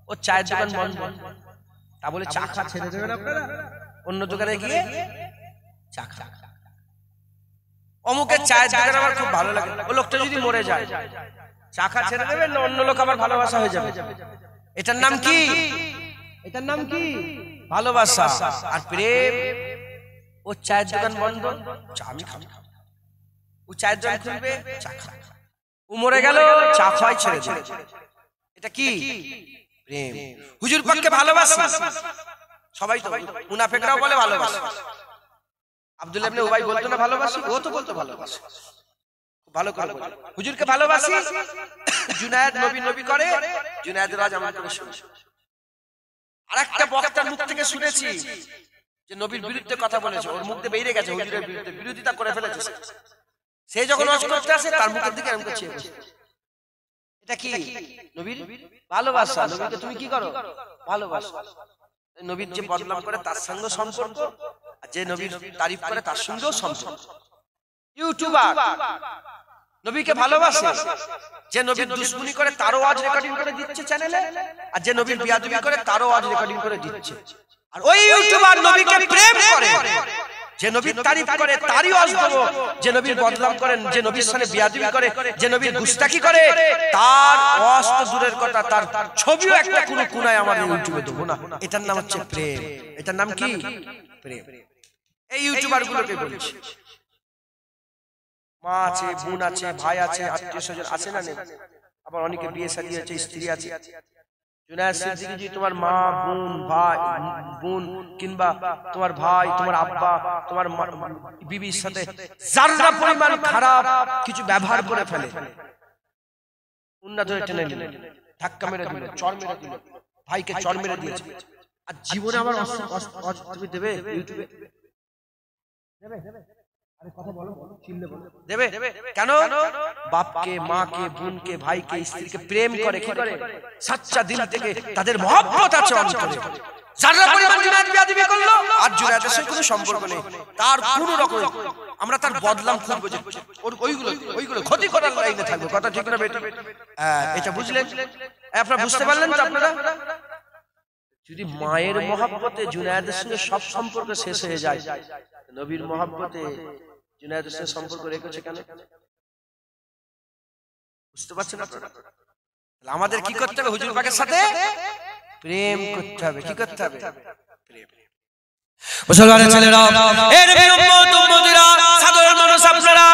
ও চায়ের দোকান বন্ধ, তা বলে চা খা ছেড়ে দেবেন আপনারা, অন্য দোকানে গিয়ে চা খা। অমুকের চায়ের দোকান আমার খুব ভালো লাগে, ও লোকটা যদি মরে যায় চা খা ছেড়ে দেবেন না অন্য লোক আবার ভালোবাসা হয়ে যাবে? এটার নাম কি? এটার নাম কি? ভালোবাসা আর প্রেম। ও চায়ের দোকান বন্ধ, চা আমি খাবো, ও চায়ের দোকান খুলবে, চা খা। ও মরে গেল, চা খাওয়াই ছেড়ে দেবে। এটা কি? প্রেম। হুজুর পাককে ভালোবাসি, সবাই তো মুনাফিকরাও বলে ভালোবাসি। আব্দুল্লাহ ইবনে উবাই বলতো না ভালোবাসি, ও তো বলতো ভালোবাসি। ভালো করে হুজুরকে ভালোবাসি। জুনায়েদ নবী নবী করে, জুনায়েদ রাজ আমার থেকে শুনে। আরেকটা বক্তার মুখ থেকে শুনেছি যে নবীর বিরুদ্ধে কথা বলেছে, ওর মুখ দিয়ে বেরিয়ে গেছে হুজুরের বিরুদ্ধে বিরোধিতা করে ফেলেছে। সে যখন ওয়াজ করতে আসে তার মুখের দিকে এরকম চেয়ে বসে। এটা কি? নবীর ভালোবাসা। নবীকে তুমি কি করো? ভালোবাসো। নবীর যে বদনাম করে তার সঙ্গে সম্পর্ক, আর যে নবীর তারিফ করে তার সঙ্গেও সম্পর্ক। ইউটিউবার নবীকে ভালোবাসে, যে নবীর দুশমনি করে তারও ওয়াজ রেকর্ডিং করে দিচ্ছে চ্যানেলে, আর যে নবীর বিয়াদবি করে তারও ওয়াজ রেকর্ডিং করে দিচ্ছে। আর ওই ইউটিউবার নবীকে প্রেম করে, যে নবীর তারিফ করে তারই ওয়াজ দেব, যে নবীর বদনাম করেন, যে নবীর সাথে বিয়াদবি করে, যে নবীর গুস্তাখি করে, তার ওয়াজ তো দূরের কথা, তার ছবিও একটা কোনো কোনায় আমার ইউটিউবে দেবো না। এটার নাম হচ্ছে প্রেম। এটার নাম কি? প্রেম। এই ইউটিউবার গুলোকে বলছি, মা আছে, বোন আছে, ভাই আছে, আত্মীয় স্বজন আছে না নেই? আবার অনেকে বিয়ে শাদী হয়েছে, স্ত্রী আছে। জুনায়েদ সিদ্দিকী জি তোমার মা, বোন, ভাই, বোন কিংবা তোমার ভাই, তোমার আব্বা, তোমার বিবির সাথে যারা পরিমাণ খারাপ কিছু ব্যবহার করে ফেলে, উন্না ধরে টেনে নিলে, ধাক্কা মেরে দিল, চড় মেরে দিল, ভাইকে চড় মেরে দিয়েছে, আর জীবনে আমার তুমি দেবে? ইউটিউবে দেবে? দেবে কেন? বাপকে, মাকে, বোনকে, ভাইকে, স্ত্রীকে প্রেম করে, কি করে? সাচ্চা দিল থেকে তাদের মহব্বত আছে অন্তরে। যারা পরিমাণ জুনায়েদ বিয়াদবি করলো আর জুনায়েদের সাথে কোনো সম্পর্ক নেই, তার কোনো রকম আমরা তার বদলাম খুঁজবো, যে ওইগুলো ক্ষতি করার লাইনে থাকবো। কথা ঠিক না বেটা? এটা বুঝলেন? আপনারা বুঝতে পারলেন তো? আপনারা যদি মায়ের মহব্বতে জুনায়েদের সঙ্গে সব সম্পর্ক শেষ হয়ে যায়, নবীর মহব্বতে জুনায়েদের সাথে সম্পর্ক রেখেছে কেন? বুঝতে পারছেন আপনারা? আমাদের কি করতে হবে? হুজুর পাকের সাথে প্রেম করতে হবে। কি করতে হবে? প্রেম। মুসলমানের ছেলেরা, এর উম্মত উম্মতিরা, সাধারণ মানুষ আপনারা,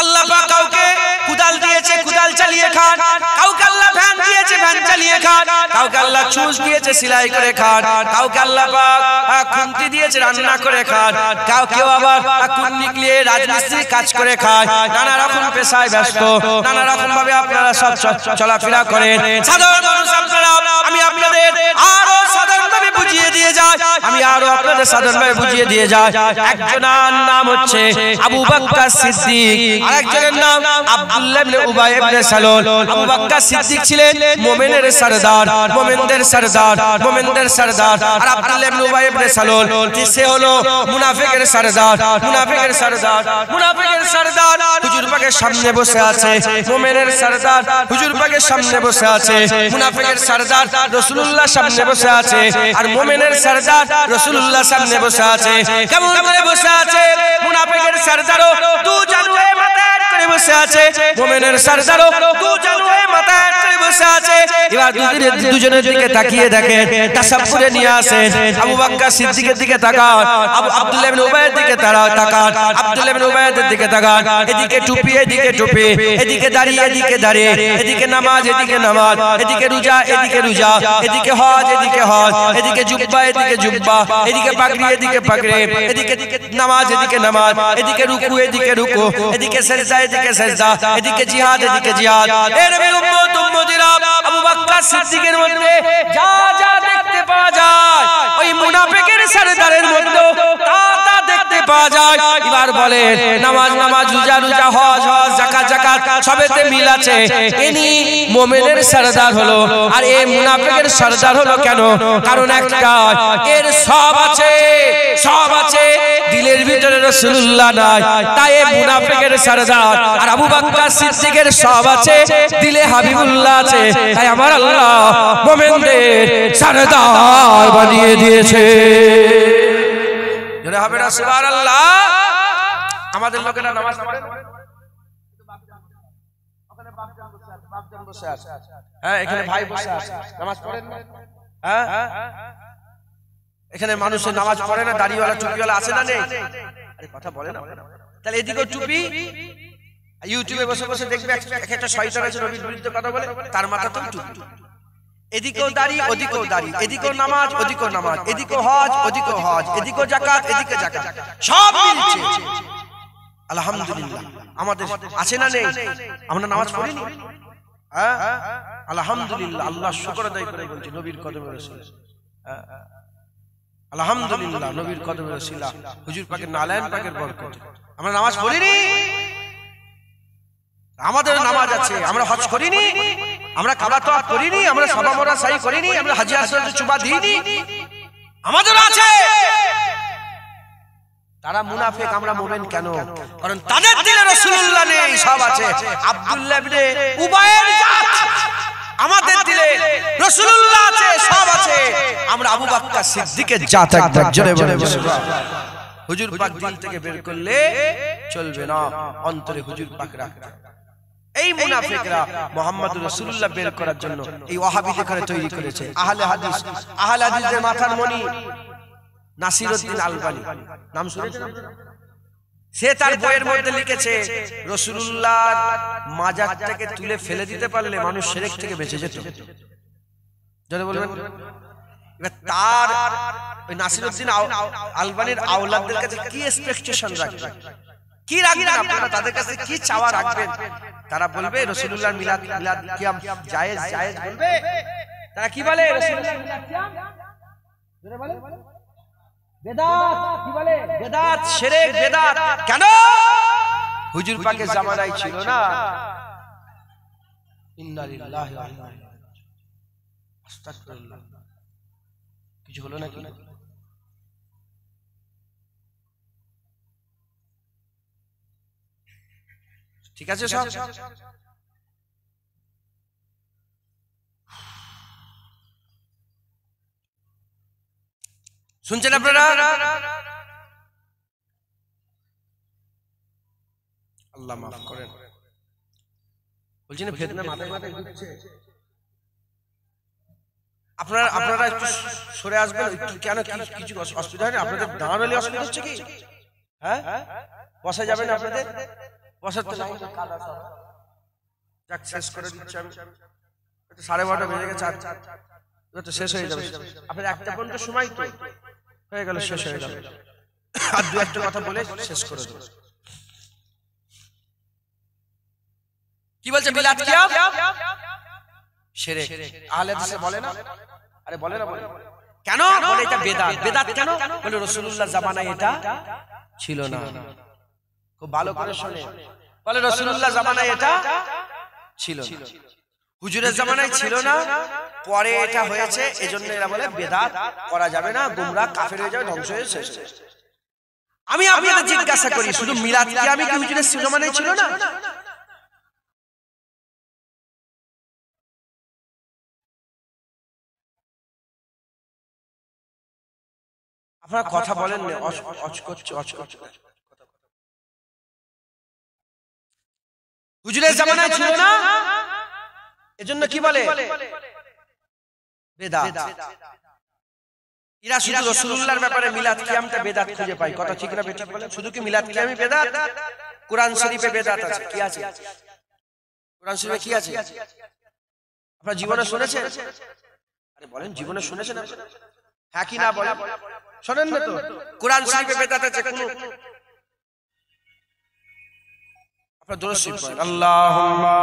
আল্লাহ পাক কাউকে কুদাল দিয়েছে, কুদাল চালিয়ে খান। কাউকে আল্লাহ ফ্যান দিয়েছে, ফ্যান চালিয়ে খান। কাউকে আল্লাহ ছুঁচ দিয়েছে, সেলাই করে খান। কাউকে আল্লাহ পাক খুন্তি দিয়েছে, রান্না করে খান। কেউ আবার কুন নিকলিয়ে রাজমিস্ত্রি কাজ করে খায়। নানা রকম পেশায় ব্যস্ত, নানা রকম ভাবে আপনারা সব চলাফেরা করেন। সাধারণ মানুষ আপনারা, আমি আপনাদের আরো সাধারণভাবে বুঝিয়ে দিয়ে যাই, আমি আরো আপনাদের সাধারণভাবে বুঝিয়ে দিয়ে যাই। একজনের নাম হচ্ছে আবু বকর সিদ্দিক, আরেকজনের নাম আব্দুল্লাহ ইবনে উবাই ইবনে সালুল। আবু বকর সিদ্দিক ছিলেন মুমিনের সরদার, মুমিনদের সরদার, মুমিনদের সরদার। আর আব্দুল্লাহ ইবনে উবাই ইবনে সালুল সে হলো মুনাফিকের সরদার, মুনাফিকের সরদার, মুনাফিকের সরদার। হুজুর পাকের সামনে বসে আছে মুমিনের সরদার, হুজুর পাকের সামনে বসে আছে মুনাফিকের সরদার, রাসূলুল্লাহ সামনে বসে আছে। আর মুমিনের সরদার রাসূলুল্লাহ সামনে বসে আছে। কেমন করে বসে আছে? মুনাফিকের সরদারও দু জানুয়ে মাথায় করে বসে আছে, মুমিনের সরদারও দু জানুয়ে মাথায় করে বসে আছে। এবার দুজনের দিকে তাকিয়ে দেখেন, তাসাব্বুরে নিয়ে আসেন। আবু বকর সিদ্দিকের দিকে তাকান, আব্দুল্লাহ ইবনে উবাইয়ের দিকে তাকান, আব্দুল্লাহ ইবনে উবাইয়ের দিকে তাকান। এদিকে টুপি, এদিকে টুপি, এদিকে দাঁড়িয়ে, এদিকে দাঁড়িয়ে, এদিকে নামাজ, এদিকে নামাজ, এদিকে রোজা, এদিকে রোজা, এদিকে হজ, এদিকে হজ, এদিকে জুব্বা, এদিকে জুব্বা, এদিকে পাগড়ি, এদিকে পাগড়ি, এদিকে নামাজ, এদিকে নামাজ, এদিকে রুকু, এদিকে রুকু, এদিকে সিজদা, এদিকে সিজদা, এদিকে জিহাদ, এদিকে জিহাদ। এর উম্মত উম্মতিরা, আবু বকর সিদ্দিকের মধ্যে যা যা দেখতে পাওয়া যায়, ওই মুনাফিকের সরদারের মধ্যে তা তা দেখতে পাওয়া যায়। এবার বলে নামাজ নামাজ, রোজা রোজা, হজ হজ, যাকাত যাকাত, সবেতে মিল আছে। ইনি মুমিনের সরদার হলো, আর এই মুনাফিকের সরদার হলো কেন? কারণ একটা, এর সব আছে, সব আছে, দিলের ভিতরে রাসূলুল্লাহ নাই, তাই এই মুনাফিকের সরদার। আর আবু বকর সিদ্দিকের সব আছে, দিলে হাবিবুল্লাহ আছে, তাই আমার আল্লাহ মুমিনদের সরদার বানিয়ে দিয়েছে। জোরে হবে না সুবহানাল্লাহ। আমাদের লোকেরা নামাজ পড়ে না, ওখানে বাপজান বসে আছে, হ্যাঁ এখানে ভাই বসে আছে, নামাজ পড়েন না? হ্যাঁ এখানে মানুষের নামাজ পড়ে না, দাড়িওয়ালা টুপিওয়ালা আছে না নেই? আরে কথা বলে না। তাহলে এদিকেও টুপি, ইউটিউবে বসে বসে দেখবে এক একটা শয়তান আছে নবীর বিরুদ্ধে কথা বলে, তার মাথাতেও টুপি। এদিকেও দাড়ি, ওদিকেও দাড়ি, এদিকেও নামাজ, ওদিকেও নামাজ, এদিকেও হজ, ওদিকেও হজ, এদিকেও যাকাত, এদিকে যাকাত, সব মিলছে। আলহামদুলিল্লাহ আমাদের আছে না নেই? আমরা নামাজ পড়িনি? হ্যাঁ আলহামদুলিল্লাহ, আল্লাহ শুকর আদায় করে বলছি নবীর কদমে রাসূল। আলহামদুলিল্লাহ নবীর কদমে রাসূল, হুজুর পাকের নালায়েন পাকের বরকত আমরা নামাজ পড়িনি। আমাদের নামাজ আছে, আমরা হজ করিনি, আমরা কাবা তওয়াফ করিনি, আমরা সাবা মারওয়া সাই করিনি, আমরা হাজী আসওয়াদে চুমা দিইনি, আমাদের আছে। তারা মুনাফিক, আমরা মুমিন কেন? কারণ তাদের দিলে রাসূলুল্লাহ নেই, সব আছে। আব্দুল্লাহ ইবনে উবাইয়ের জাত, আমাদের দিলে রাসূলুল্লাহ আছে, সব আছে। আমরা আবু বকর সিদ্দিকের জাত, একবার জোরে বলে সুবহানাল্লাহ। হুজুর পাক দিল থেকে বের করলে চলবে না, অন্তরে হুজুর পাক রাখতে। এই মুনাফিকরা মুহাম্মদুর রাসূলুল্লাহ বের করার জন্য এই ওয়াহাবিদের ঘরে তৈরি করেছে। আহলে হাদিস, আহলে হাদিসের মাথার মণি নাসিরউদ্দিন আলবানী, নাম শুনেছেন আপনারা? সে তার বইয়ের মধ্যে লিখেছে রাসূলুল্লাহর মাজারটাকে তুলে ফেলে দিতে পারলে মানুষ শিরক থেকে বেঁচে যেত। যদি বলবেন এবার তার ওই নাসিরউদ্দিন আলবানীর আওলাদদের কাছে কি এক্সপেকটেশন রাখবেন, কি রাখবেন আপনারা, তাদের কাছে কি চাওয়া রাখবেন? তারা বলবে রাসূলুল্লাহর মিলাদ কিয়াম জায়েজ, জায়েজ বলবে। তারা কি বলে? রাসূলুল্লাহর মিলাদ কিয়াম জোরে বলে বেদাত, কি বলে? বেদাত, শিরক, বেদাত। কেন? হুজুর পাকের জামানায় ছিল না। ইন্না লিল্লাহি ওয়া ইন্না ইলাইহি রাজিউন। আস্তাগফিরুল্লাহ। কিছু হলো নাকি? ঠিক আছে সব? শুনছেন আপনারা? আল্লাহ মাফ করেন। বলছি না ফেতনা মাথায় মাথায় ঘুরছে। আপনারা একটু সরে আসবেন একটু। কেন, কিছু অসুবিধা হয় না? আপনাদের দাঁড়ালে অসুবিধা হচ্ছে কি? হ্যাঁ বসা যাবে না আপনাদের? বসার তো নাই, যাক শেষ করে দিচ্ছি আমি। 12:30 বেজে গেছে, তো শেষ হয়ে যাবে। আপনার 1টা পর্যন্ত সময় তো হয়ে গেল, শেষ হয়ে যাবে। আর দু একটা কথা বলে শেষ করে দেব। কি বলছে? মিলাদ কিয়াম শিরক। আহলে হাদিসে বলে না? আরে বলে না, বলে কেন? বলে এটা বেদাত। বেদাত কেন? বলে রাসূলুল্লাহ জামানায় এটা ছিল না। খুব ভালো করে শুনে, বলে রাসূলুল্লাহ জামানায় এটা ছিল না, হুজুরের জামানায় ছিল না, পরে এটা হয়েছে, এজন্য এরা বলে বেদাত করা যাবে না, গোমরাহ কাফের হয়ে যাবে, ধ্বংস হয়ে শেষ। আমি আপনাদের জিজ্ঞাসা করি, শুধু মিলাদ কিয়াম কি হুজুরের জামানায় ছিল না? আপনারা কথা বলেন না, হুজুরের জামানায় ছিল না, এজন্য কি বলে? বেদাত। এরা শুধু রাসূলুল্লাহর ব্যাপারে মিলাদ কিয়ামটা বেদাত খুঁজে পায়। কথা ঠিক না বেঠিক বলেন? শুধু কি মিলাদ কিয়ামই বেদাত? কোরআন শরীফে বেদাত আছে। কি আছে কোরআন শরীফে? কি আছে আপনারা জীবনে শুনেছেন? আরে বলেন, জীবনে শুনেছেন? হ্যাঁ কি না বলেন? শোনেন না তো? কোরআন শরীফে বেদাত আছে কোন? আপনারা দরুদ শরীফ পড়েন, আল্লাহুম্মা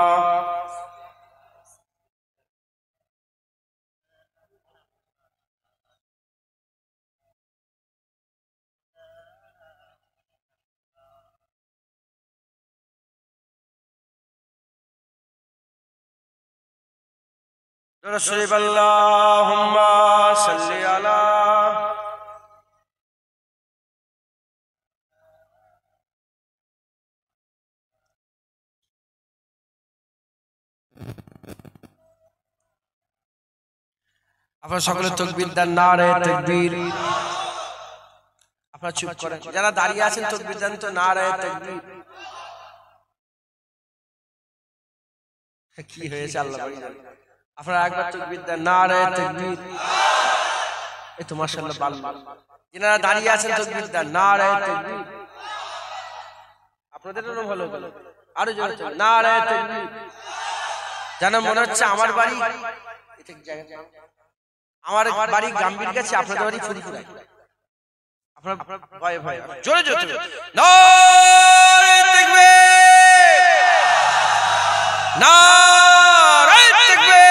रसूल अल्लाहुम्मा सल्ली अला আপনারা সকলে তাকবীর দেন নারে তাকবীর আপনারা চুপ করেন যারা দাঁড়িয়ে আছেন তাকবীর দেন তো নারে তাকবীর কি হয়েছে আল্লাহ জানে আপনারা একবার তাকবীর দেন নারে তাকবীর এই তো মাশাআল্লাহ ভালো যারা দাঁড়িয়ে আছেন তাকবীর দেন নারে তাকবীর আপনাদেরও ভালো আরো জোরে নারে তাকবীর জানা মনে হচ্ছে আমার বাড়ি এটা জায়গা আমার বাড়ি গাম্ভীর কাছে আপনাদের বাড়ি ফুরিপুরায় আপনার ভয় ভয় জোরে জোরে নারে তাকবীর নারে তাকবীর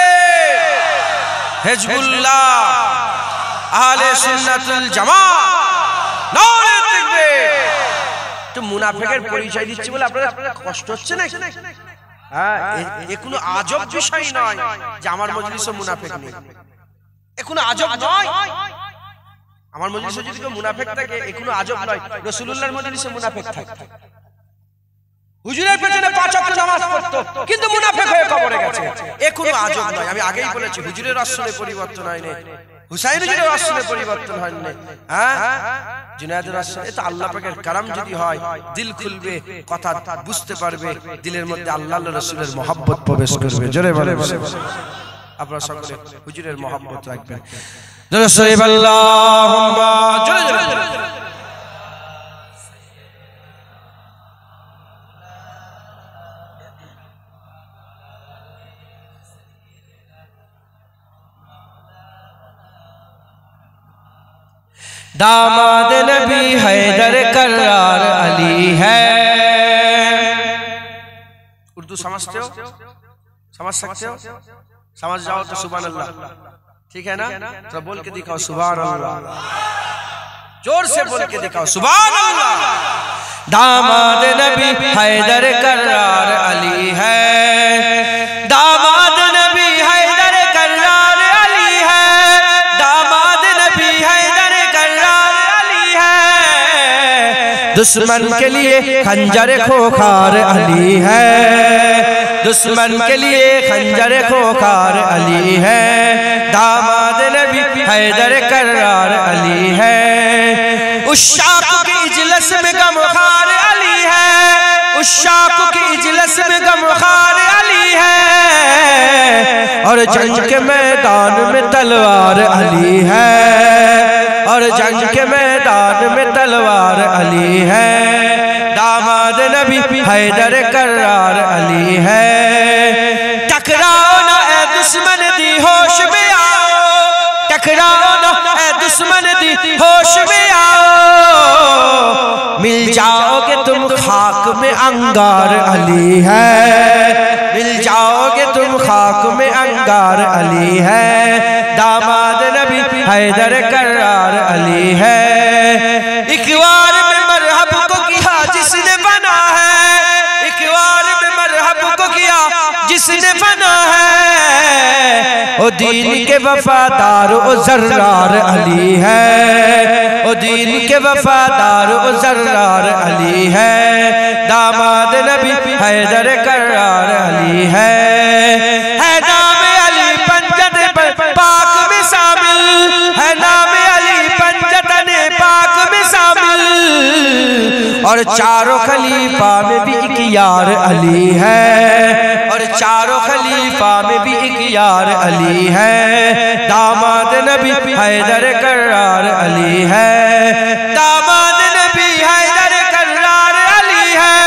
হিজবুল্লাহ আহলে সুন্নাতুল জামাত নারে তাকবীর তো মুনাফিকের পরিচয় দিচ্ছি বলে আপনাদের কষ্ট হচ্ছে না হ্যাঁ এ কোনো আজব বিষয় নয় যে আমার মজলিসে মুনাফিক নেই এ কোনো আজব নয় আমার মজলিসে যদি কেউ মুনাফিক থাকে এ কোনো আজব নয় রাসূলুল্লাহর মজলিসে মুনাফিক থাকে হুজুরের পেছনে 5 ওয়াক্ত নামাজ পড়তো কিন্তু মুনাফিক হয়ে কবরে গেছে এ কোনো আজব নয় আমি আগেই বলেছি হুজুরের আসলে পরিবর্তন হয়নি হুসাইন হুজুরের আসলে পরিবর্তন হয়নি হ্যাঁ জুনায়েদের আসলে এটা আল্লাহ পাকের কারাম যদি হয় দিল খুলবে কথা বুঝতে পারবে দিলের মধ্যে আল্লাহর রাসূলের মহব্বত প্রবেশ করবে জোরে বলেন আপনারা সকলে হুজুরের মহব্বত রাখবেন রাসূল আল্লাহুম্মা জোরে জোরে दामाद नबी हैदर करार अली है उर्दू समझते हो समझ सकते हो समझ जाओ तो सुभान अल्लाह ठीक है ना तो बोल के दिखाओ सुभान अल्लाह जोर से बोल के दिखाओ सुभान अल्लाह दामाद नबी हैदर करार अली है दामाद नबी हैदर करार अली है दामाद नबी हैदर करार अली है दुश्मन के लिए खंजर खोखार अली है दुश्मन के लिए खंजर खोखार अली है दामाद नबी हैदर करार अली है उस शाख की इजलस में गमखार अली है उस शाख की इजलस में गमखार अली है और जंग के मैदान में तलवार अली है और जंग के मैदान में तलवार अली है दामाद नबी हैदर करार अली है टकराओ ना ए दुश्मन दी होश में आओ टकराओ ना ए दुश्मन दी होश में आओ मिल जाओगे तुम खाक में अंगार अली है मिल जाओगे तुम खाक में अंगार अली है दामाद नबी हैदर करार अली है इकबार में मरहब को किया जिसने बना है इकबार में मरहब को किया जिसने बना है ओ दीन के वफादार ओ जर्रार अली है ओ दीन के वफादार ओ जर्रार अली है दामाद नबी हैदर करार अली है नाम अली पंजत पर पाक में शामिल है नाम अली पंजतन पाक में शामिल और चारों खलीफा में भी एक यार अली है और चारों खलीफा में भी एक यार अली है दामाद नबी हैदर करार अली है दामाद नबी हैदर करार अली है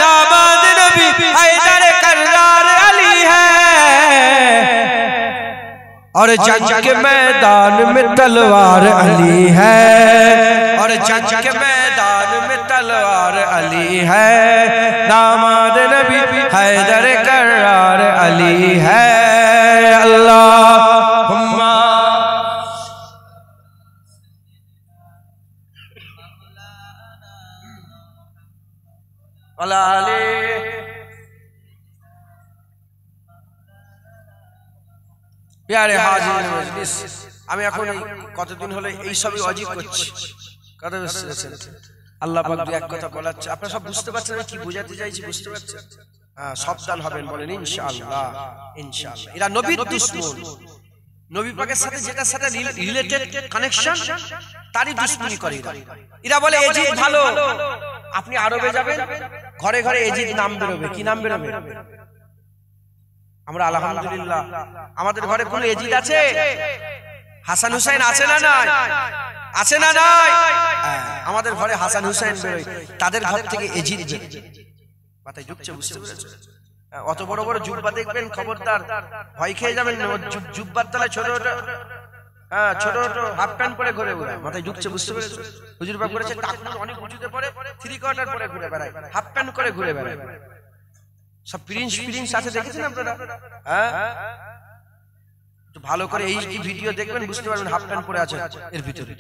दामाद नबी हैदर करार अली है और जंग के मैदान में तलवार अली है और जंग के मैदान में तलवार अली है दामाद नबी हैदर करार अली है अल्लाहुम्मा अलाले প্যারে হাজির মজলিস, আমি এখন কতদিন হলো এই সবই অজিব করছি, কথা বুঝতেছেন? আল্লাহ পাক এক কথা বলাচ্ছে, আপনারা সব বুঝতে পারছেন আমি কি বোঝাতে চাইছি? বুঝতে পারছেন? হ্যাঁ, সাবধান হবেন, বলেন ইনশাআল্লাহ। ইনশাআল্লাহ এরা নবীর দুশমন, নবী পাকের সাথে যেটার সাথে রিলেটেড কানেকশন তারই দুশমনি করে এরা। বলে এজিদ ভালো, আপনি আরবে যাবেন ঘরে ঘরে এজিদ নাম বেরোবে। কি নাম বেরোবে? আমরা আলহামদুলিল্লাহ আমাদের ঘরে কোন এজিদ আছে? হাসান হুসাইন আছে না নাই? আছে না নাই? আমাদের ঘরে হাসান হুসাইন বেরোয়, তাদের ঘর থেকে এজিদ বেরোয়। মাথায় ঢুকছে? বুঝতে পেরেছেন? অত বড় বড় জুব্বা দেখবেন, খবরদার ভয় খেয়ে যাবেন। জুব্বার তলায় ছোট ছোট ছোট ছোট হাফ প্যান্ট পরে ঘুরে ঘুরে। মাথায় ঢুকছে? বুঝতে পেরেছেন? হুজুর পাক বলেছে টাকুর অনেক উঁচুতে পরে থ্রি কোয়ার্টার পরে ঘুরে বেড়ায়, হাফ প্যান্ট করে ঘুরে বেড়ায়। সব প্রিন্স প্রিন্স আছে, দেখেছেন আপনারা? হ্যাঁ, একটু ভালো করে এই ভিডিও দেখবেন, বুঝতে পারবেন হাফ প্যান্ট পরে আছে এর ভিতরে।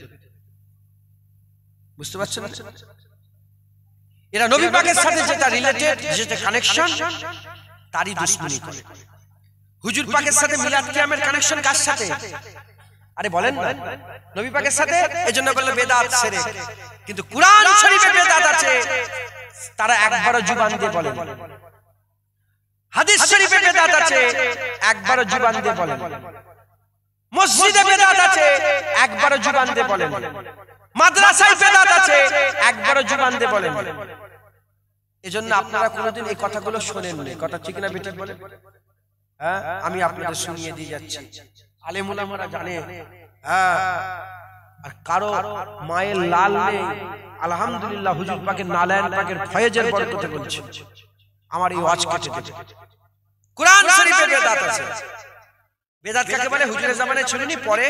বুঝতে পারছেন? এরা নবী পাকের সাথে যেটা রিলেটেড, যেটা কানেকশন তারই দুশমনি করে। হুজুর পাকের সাথে মিলাদ কিয়ামের কানেকশন কার সাথে? আরে বলেন না, নবী পাকের সাথে। এজন্য বললে বেদাত শিরক। কিন্তু কুরআন শরীফে বেদাত আছে, তারা একবারও জুবান দিয়ে বলেন। হাদিস শরীফে বেদাত আছে, একবারও জুবান দিয়ে বলেন। মসজিদে বেদাত আছে, একবারও জুবান দিয়ে বলেন। মাদ্রাসায় বেদাত আছে, একবারও জুবান দিয়ে বলেন। এজন্য আপনারা কোনোদিন এই কথাগুলো শোনেননি। কথা ঠিক না বেঠিক বলেন? হ্যাঁ, আমি আপনাদের শুনিয়ে দিয়ে যাচ্ছি। আলেম উলামারা জানে। হ্যাঁ, আর কারো মায়ের লাল নেই, আলহামদুলিল্লাহ হুজুর পাকের নালায়েন পাকের ফয়েজের বরকতে বলছি, আমার এই ওয়াজ কেটে দেবে। কুরআন শরীফে বেদাত আছে। বেদাত কাকে বলে? হুজুরের জামানায় ছিল নি, পরে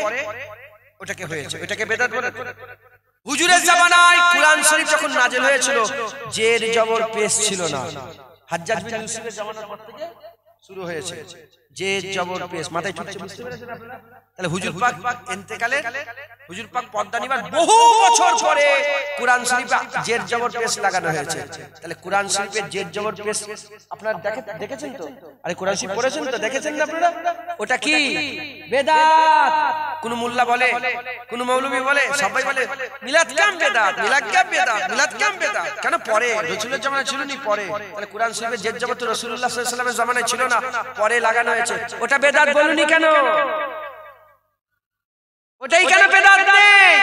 ওটাকে হয়েছে, ওটাকে বেদাত বলে। হুজুরের জামানায় কুরআন শরীফ যখন নাজিল হয়েছিল, জের জবর পেশ ছিল না। হাজ্জাজ বিন ইউসুফের জামানার পর থেকে শুরু হয়েছে জের জবর পেশ। মাথায় ঢুকছে? বুঝতে পেরেছেন আপনারা? তাহলে হুজুর পাক ইন্তেকালে, হুজুর পাক পর্দা নিবার বহু বছর পরে কুরআন শরীফে জের জবর পেশ লাগানো হয়েছে। তাহলে কুরআন শরীফে জের জবর পেশ আপনারা দেখেছেন তো? আরে কুরআন শরীফ পড়েছেন তো? দেখেছেন না আপনারা? ওটা কি? বেদাত। কোন মোল্লা বলে, কোন মৌলভী বলে, সবাই বলে মিলাদ কিয়াম বেদাত, মিলাদ কিয়াম বেদাত, মিলাদ কিয়াম বেদাত। কেন? পরে রাসূলের জামানায় ছিল নি, পরে। তাহলে কুরআন শরীফে জের জবর তো রাসূলুল্লাহ সাল্লাল্লাহু আলাইহি ওয়াসাল্লামের জামানায় ছিল না, পরে লাগানো হয়েছে। ওটা বেদাত বলুনি কেন? ওটাই কেন বেদাত নেই?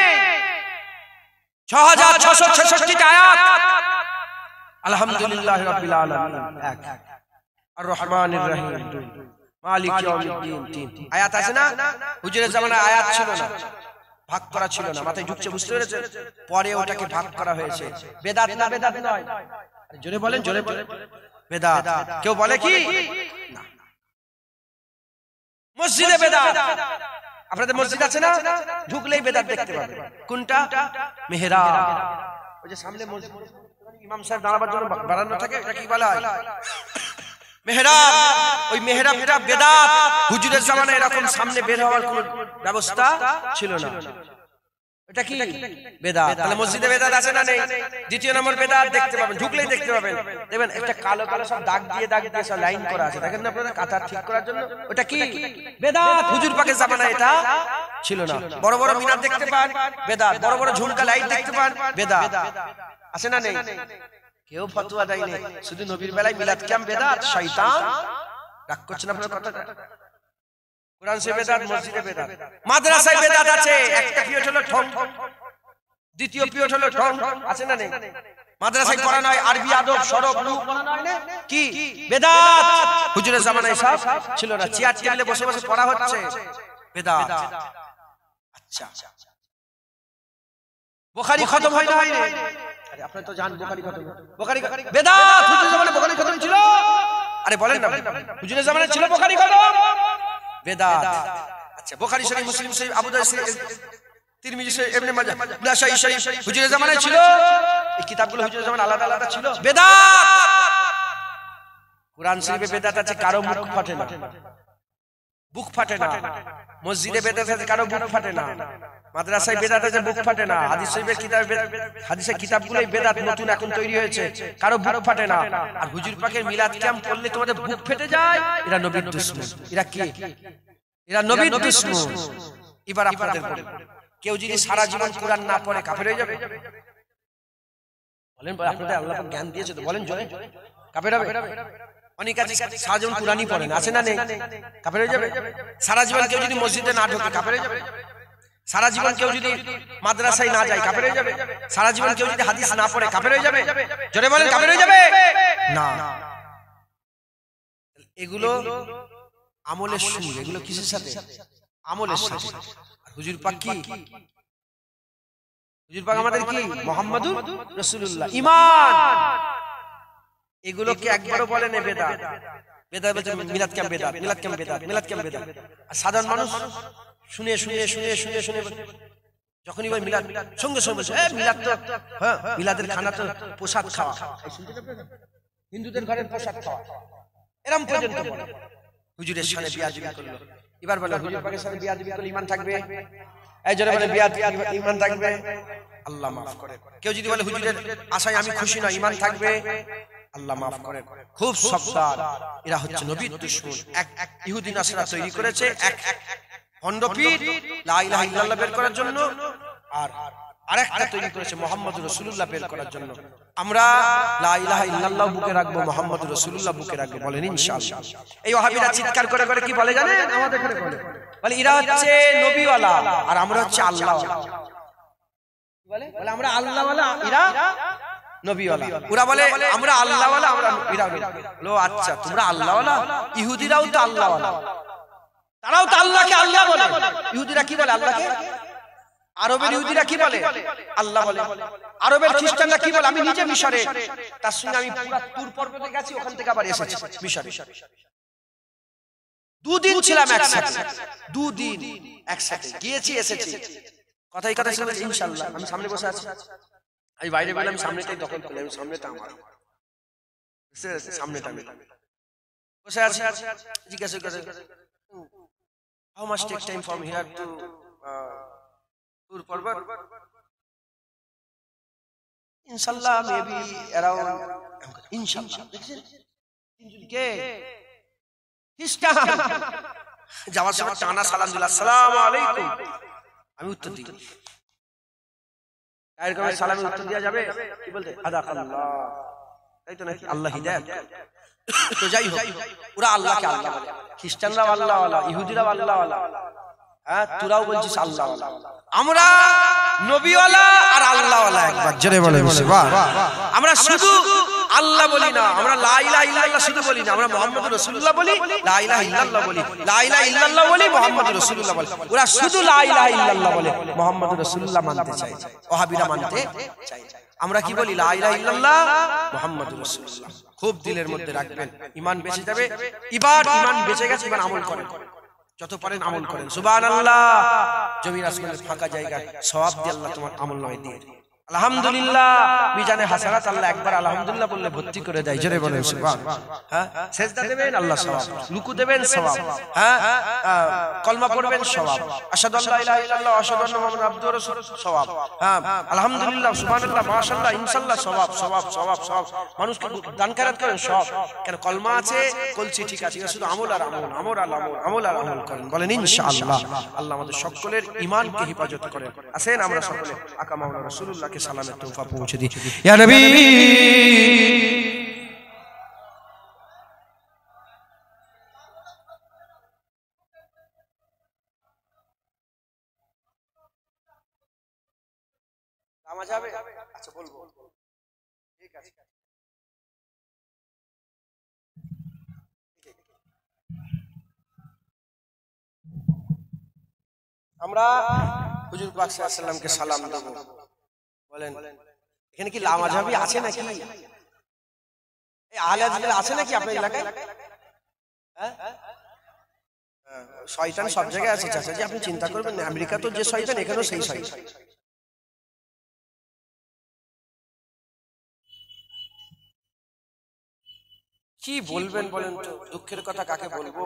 6666টা আয়াত আলহামদুলিল্লাহি রাব্বিল আলামিন, এক। আর রহমানির রহিম, মালিক ইয়াউমিদ্দিন, আয়াত আছে না? হুজুরের জামানায় আয়াত ছিল না, ভাগ করা ছিল না। মাথায় ঢুকছে? বুঝতে পেরেছেন? পরে ওটাকে ভাগ করা হয়েছে। বেদাত না? বেদাত নয়? জোরে বলেন, জোরে বলেন। বেদাত। কেউ বলে কি না? মসজিদে বেদাত। আপনাদের মসজিদ আছে না? ঢুকলেই বেদাত দেখতে পাবেন। কোনটা? মেহরাব। ওই যে সামনে মসজিদ, ইমাম সাহেব দাঁড়াবার জন্য বারান্দা থাকে, এটা কি বলা হয়? মেহরাব। ওই মেহরাবটা বেদাত। হুজুরের জামানায় এরকম সামনে বের হওয়ার কোনো ব্যবস্থা ছিল না। এটা কি? বেদাত। তাহলে মসজিদে বেদাত আছে না নেই? দ্বিতীয় নম্বর বেদাত দেখতে পাবেন, ঢুকলেই দেখতে পাবেন। দেখবেন একটা কালো কালো সব দাগ দিয়ে সব লাইন করা আছে, দেখেন না আপনারা? কাতার ঠিক করার জন্য। ওটা কি? বেদাত। হুজুর পাকের জামানায় এটা ছিল না। বড় বড় মিনার দেখতে পান, বেদাত। বড় বড় ঝুমকা লাইট দেখতে পান, বেদাত। আছে না নেই? কেউ ফতোয়া দেয়নি, শুধু নবীর বেলায় মিলাদ কিয়াম বেদাত। শয়তান রাগ করছেন আপনার কথাটা? কুরআন শরীফে বেদাত, মসজিদে বেদাত। মাদ্রাসায় বেদাত আছে। একটা পিরিয়ড হলো ঠং, দ্বিতীয় পিরিয়ড হলো ঠং। আছে না নেই? মাদ্রাসায় পড়ানো হয় আরবি, আদব, সরব, লুক পড়ানো হয় না? কি? বেদাত। হুজুরের জামানায় সব ছিল না, চেয়ার টেবিলে বসে বসে পড়া হচ্ছে, বেদাত। আচ্ছা, বুখারী খতম হয় না? হয় না? আরে আপনারা তো জানেন বুখারী খতম। বুখারী বেদাত। হুজুরের জামানায় বুখারী খতম ছিল? আরে বলেন না, হুজুরের জামানায় ছিল বুখারী খতম? বেদাত। আচ্ছা, বুখারী শরীফ, মুসলিম শরীফ, আবু দাউদ শরীফ, তিরমিজি শরীফ, ইবনে মাজাহ, নাসাঈ শরীফ হুজুরের জামানায় ছিল? এই কিতাবগুলো হুজুরের জামানায় আলাদা আলাদা ছিল? বেদাত। কুরআন শরীফে বেদাত আছে, কারো মুখ ফাটে না, বুক ফাটে না। মসজিদে বেদাত আছে, কারো বুক ফাটে না। মাদ্রাসায় বেদাত আছে, বুক ফাটে না। হাদিস শরীফের কিতাব, হাদিসের কিতাবগুলোই বেদাত নতুন এখন তৈরি হয়েছে, কারো বুক ফাটে না। আর হুজুর পাকের মিলাদ কিয়াম করলে তোমাদের বুক ফেটে যায়। এরা নবীর দুশমন। এরা কি? এরা নবীর দুশমন। এবার আপনাদের বলি, কেউ যদি সারা জীবন কোরআন না পড়ে কাফের হয়ে যাবে? বলেন, আপনাদের আল্লাহ জ্ঞান দিয়েছে তো, বলেন জোরে, কাফের হবে? অনেক আছে সারা জীবন কোরআনই পড়ে না, আছে না নেই? কাফের হয়ে যাবে? সারা জীবন কেউ যদি মসজিদে না ঢোকে কাফের হয়ে যাবে? সারা জীবন কেউ যদি মাদ্রাসায় না যায় কাফের হয়ে যাবে? সারা জীবন কেউ যদি হাদিস না পড়ে কাফের হয়ে যাবে? জোরে বলেন, কাফের হয়ে যাবে না। এগুলো আমলের সুর, এগুলো কিসের সাথে? আমলের সাথে। আর হুজুর পাক কি? হুজুর পাক আমাদের কি? মুহাম্মাদুর রাসূলুল্লাহ, ঈমান। এগুলোকে একবারও বলেন বেদাত। বেদাত বলতে মিলাদ কেম বেদাত, মিলাদ কেম বেদাত, মিলাদ কেম বেদাত। আর সাধারণ মানুষ শুনে শুনে শুনে শুনে শুনে যখনই ওই মিলাদ সঙ্গে সঙ্গে মিলাদ তো, হ্যাঁ মিলাদের খানা তো প্রসাদ খাওয়া, হিন্দুদের ঘরের প্রসাদ খাওয়া, এরকম পর্যন্ত বলে। হুজুরের সাথে বিয়াদবি করলো। এবার বলে হুজুর পাকের সাথে বিয়াদবি করলে ঈমান থাকবে? এই জোরে বলে বিয়াদ ঈমান থাকবে? আল্লাহ মাফ করে। কেউ যদি বলে হুজুরের আশায় আমি খুশি না, ঈমান থাকবে? আল্লাহ মাফ করে। খুব সাবধান, এরা হচ্ছে নবীর দুশমন। এক ইহুদি নাসরা তৈরি করেছে এক ভণ্ডপীর লা ইলাহা ইল্লাল্লাহ বের করার জন্য, আর আরেকটা তৈরি করেছে মুহাম্মদুর রাসূলুল্লাহ বের করার জন্য। আমরা লা ইলাহা ইল্লাল্লাহ বুকে রাখবো, মুহাম্মদুর রাসূলুল্লাহ বুকে রাখবো, বলেন ইনশাআল্লাহ। এই ওয়াহাবিরা চিৎকার করে করে কি বলে জানেন? আমাদের এখানে বলে এরা হচ্ছে নবীওয়ালা আর আমরা হচ্ছে আল্লাহওয়ালা। বলে বলে আমরা আল্লাহওয়ালা, এরা নবীওয়ালা। ওরা বলে আমরা আল্লাহওয়ালা, আমরা এরা বলো আচ্ছা তোমরা আল্লাহওয়ালা, ইহুদিরাও তো আল্লাহওয়ালা, তারাও তো আল্লাহকে আল্লাহ বলে। ইহুদিরা কি বলে আল্লাহকে? আরবের ইহুদিরা কি বলে? আল্লাহ বলে। আরবের খ্রিস্টানরা কি বলে? আমি নিজে মিশরে, তার সঙ্গে আমি পুরো তুর পর্বতে গেছি, ওখান থেকে আবার এসেছি মিশরে। দুদিন ছিলাম একসাথে, দুদিন একসাথে গিয়েছি এসেছি। কথাই কথা ছিল ইনশাআল্লাহ। আমি সামনে বসে আছি, আমি বাইরে বললাম সামনেটাই দখল করলাম, সামনেটা আমার, সামনেটা আমি বসে আছি। জিজ্ঞাসা করে how much take time from here to Tur Parbat? Inshallah, maybe around inshallah. কে খ্রিস্টান যাওয়ার সময় টানা সালাম দিল, আসসালামু আলাইকুম। আমি উত্তর দিই, এরকম সালামে উত্তর দেওয়া যাবে? কি বলতে? আদাকাল্লাহ, তাই তো নাকি? আল্লাহ হিদায়াত। তো যাই হোক, ওরা আল্লাহকে আল্লাহ বলে, খ্রিস্টানরাও আল্লাহওয়ালা, ইহুদিরাও আল্লাহওয়ালা, হ্যাঁ তোরাও বলছিস আল্লাহওয়ালা। আমরা নবীওয়ালা আর আল্লাহওয়ালা একবার জোরে বলে সুবহানাল্লাহ। আমরা শুধু আল্লাহ বলি না, আমরা লা ইলাহা ইল্লাল্লাহ শুধু বলি না, আমরা মুহাম্মাদুর রাসূলুল্লাহ বলি, লা ইলাহা ইল্লাল্লাহ বলি, লা ইলাহা ইল্লাল্লাহ বলি, মুহাম্মাদুর রাসূলুল্লাহ বলি। ওরা শুধু লা ইলাহা ইল্লাল্লাহ বলে, মুহাম্মাদুর রাসূলুল্লাহ মানতে চায়, ওয়াহাবিরা মানতে চায়। আমরা কি বলি? লা ইলাহা ইল্লাল্লাহ মুহাম্মাদুর রাসূলুল্লাহ। খুব দিলের মধ্যে রাখবেন, ঈমান বেঁচে যাবে। এবার ঈমান বেঁচে গেছে, এবার আমল করেন, যত পারেন আমল করেন। সুবহানাল্লাহ। জমির আসমানের ফাঁকা জায়গা সওয়াব দিয়ে আল্লাহ তোমার আমলনামায় দিয়ে আলহামদুলিল্লাহ মিজানে হাসানাত আল্লাহ একবার আলহামদুলিল্লাহ বললে ভর্তি করে দেয়। জোরে বলেন সুবহানাল্লাহ। হ্যাঁ সিজদা দেবেন আল্লাহ সওয়াব, রুকু দেবেন সওয়াব, হ্যাঁ কলমা পড়বেন সওয়াব, আশহাদু আল্লা ইলাহা ইল্লাল্লাহ ওয়া আশহাদু আন্না মুহাম্মাদান আবদুহু ওয়া রাসূলুহু সওয়াব, হ্যাঁ আলহামদুলিল্লাহ সুবহানাল্লাহ মাশাআল্লাহ ইনশাআল্লাহ সওয়াব সওয়াব সওয়াব সওয়াব। মানুষকে দান খয়রাত করেন সওয়াব, কেন কলমা আছে কলছি ঠিক আছে, শুধু আমল আর আমল, আমল আর আমল, আমল আর আমল করেন। বলেন ইনশাআল্লাহ। আল্লাহ আমাদের সকলের ঈমানকে হেফাজত করেন। আসেন আমরা সকলে আকা মাওলানা রাসূলুল্লাহকে সালামের তোহফা পৌঁছে দিই। ইয়া নবী নামাজ হবে? আচ্ছা বলবো, ঠিক আছে। আমরা হুজুর পাক সাল্লাল্লাহু আলাইহি ওয়াসাল্লামকে সালাম দেব। বলেন এখানে কি লামাজাবি আছে নাকি? এই আহলে হাদিস আছে নাকি আপনার এলাকায়? হ্যাঁ শয়তান সব জায়গায় আছে চাচাজি, আপনি চিন্তা করবেন না। আমেরিকা তো যে শয়তান, এখানেও সেই শয়তান। কি বলবেন বলেন তো, দুঃখের কথা কাকে বলবো?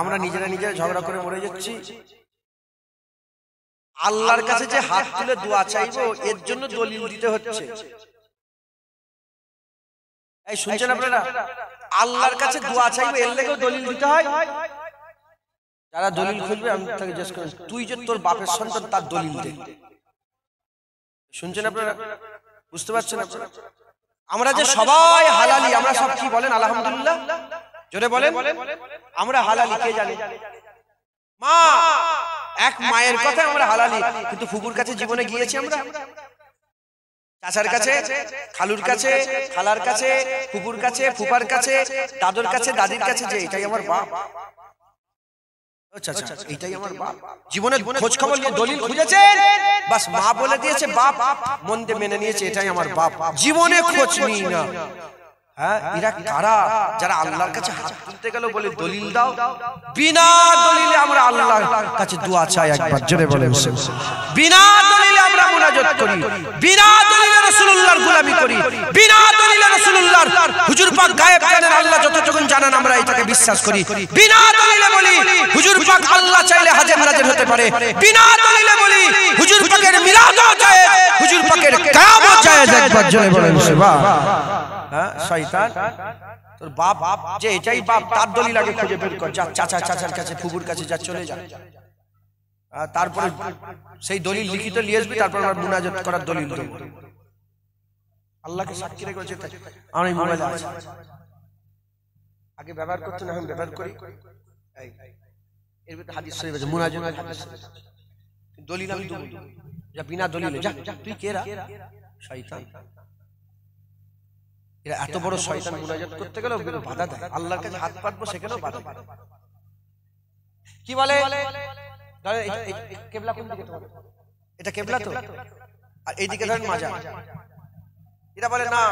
আমরা নিজেরা নিজেরা ঝগড়া করে মরে যাচ্ছি। আল্লাহর কাছে যে হাত তুলে দোয়া চাইবো, এর জন্য দলিল দিতে হচ্ছে। এই শুনছেন আপনারা? আল্লাহর কাছে দোয়া চাইবো, এর লেগেও দলিল দিতে হয়। যারা দলিল খুঁজবে আমি তাকে জিজ্ঞেস করি, তুই যে তোর বাপের সন্তান তার দলিল দে। শুনছেন আপনারা? বুঝতে পারছেন আপনারা? আমরা যে সবাই হালালি, আমরা সব কি বলেন? আলহামদুলিল্লাহ জোরে বলেন। আমরা হালালি কে জানে? মা, এক মায়ের কথা আমরা হালালি, কিন্তু ফুপুর কাছে জীবনে গিয়েছি আমরা? চাচার কাছে, খালুর কাছে, খালার কাছে, ফুপুর কাছে, ফুপার কাছে, দাদুর কাছে, দাদির কাছে, যে এটাই আমার বাপ, আচ্ছা আচ্ছা এইটাই আমার বাপ। জীবনে খোঁজ খবর নিয়ে দলিল খুঁজেছেন, বাস মা বলে দিয়েছে, বাপ মন দিয়ে মেনে নিয়েছে এটাই আমার বাপ, জীবনে খোঁজ নিই না। হ্যাঁ, এরা কারা? যারা আল্লাহর কাছে হাত তুলতে গেল বলে দলিল দাও, বিনা দলিলে আমরা আল্লাহর কাছে দোয়া চাই। একবার জোরে বলেন, বিনা দলিলে আমরা মুনাজাত করি, বিনা দলিলে রাসূলুল্লাহর গোলামি করি, বিনা দলিলে রাসূলুল্লাহর হুজুর পাক গায়েব জানেন, আল্লাহ যতটুকু জানেন আমরা এটাকে বিশ্বাস করি। বিনা দলিলে বলি হুজুর পাক আল্লাহ চাইলে হাজির নাজির হতে পারে, বিনা দলিলে বলি হুজুর পাকের মিলাদও জায়েজ, হুজুর পাকের কিয়ামত জায়েজ। একবার জোরে বলেন সুবহান। হ্যাঁ, শয়তান তোর বাপ যে এটাই বাপ, তার দলিল আগে খুঁজে বের কর, যা চাচা চাচার কাছে, ফুফুর কাছে যা, চলে যা, তারপরে সেই দলিল লিখিত নিয়ে আসবি, তারপর আমরা মুনাজাত করার দলিল দেব। আল্লাহকে সাক্ষী রেখে বলছে আমার এই মোবাইল আছে, আগে ব্যবহার করতে না, এখন ব্যবহার করি। এর ভিতরে হাদিস শরীফ আছে, মুনাজাত হাদিস, দলিল আমি দেব, যা বিনা দলিলে যা, তুই কেরা? শয়তান। এরা এত বড় শয়তান, মুনাজাত করতে গেলেও বাধা দেয়, আল্লাহর কাছে হাত পাতবো সেখানেও বাধা দেয়। কি বলে? কেবলা কোন দিকে? এটা কেবলা তো, আর এইদিকে ধরেন মাজার। এটা বলে না,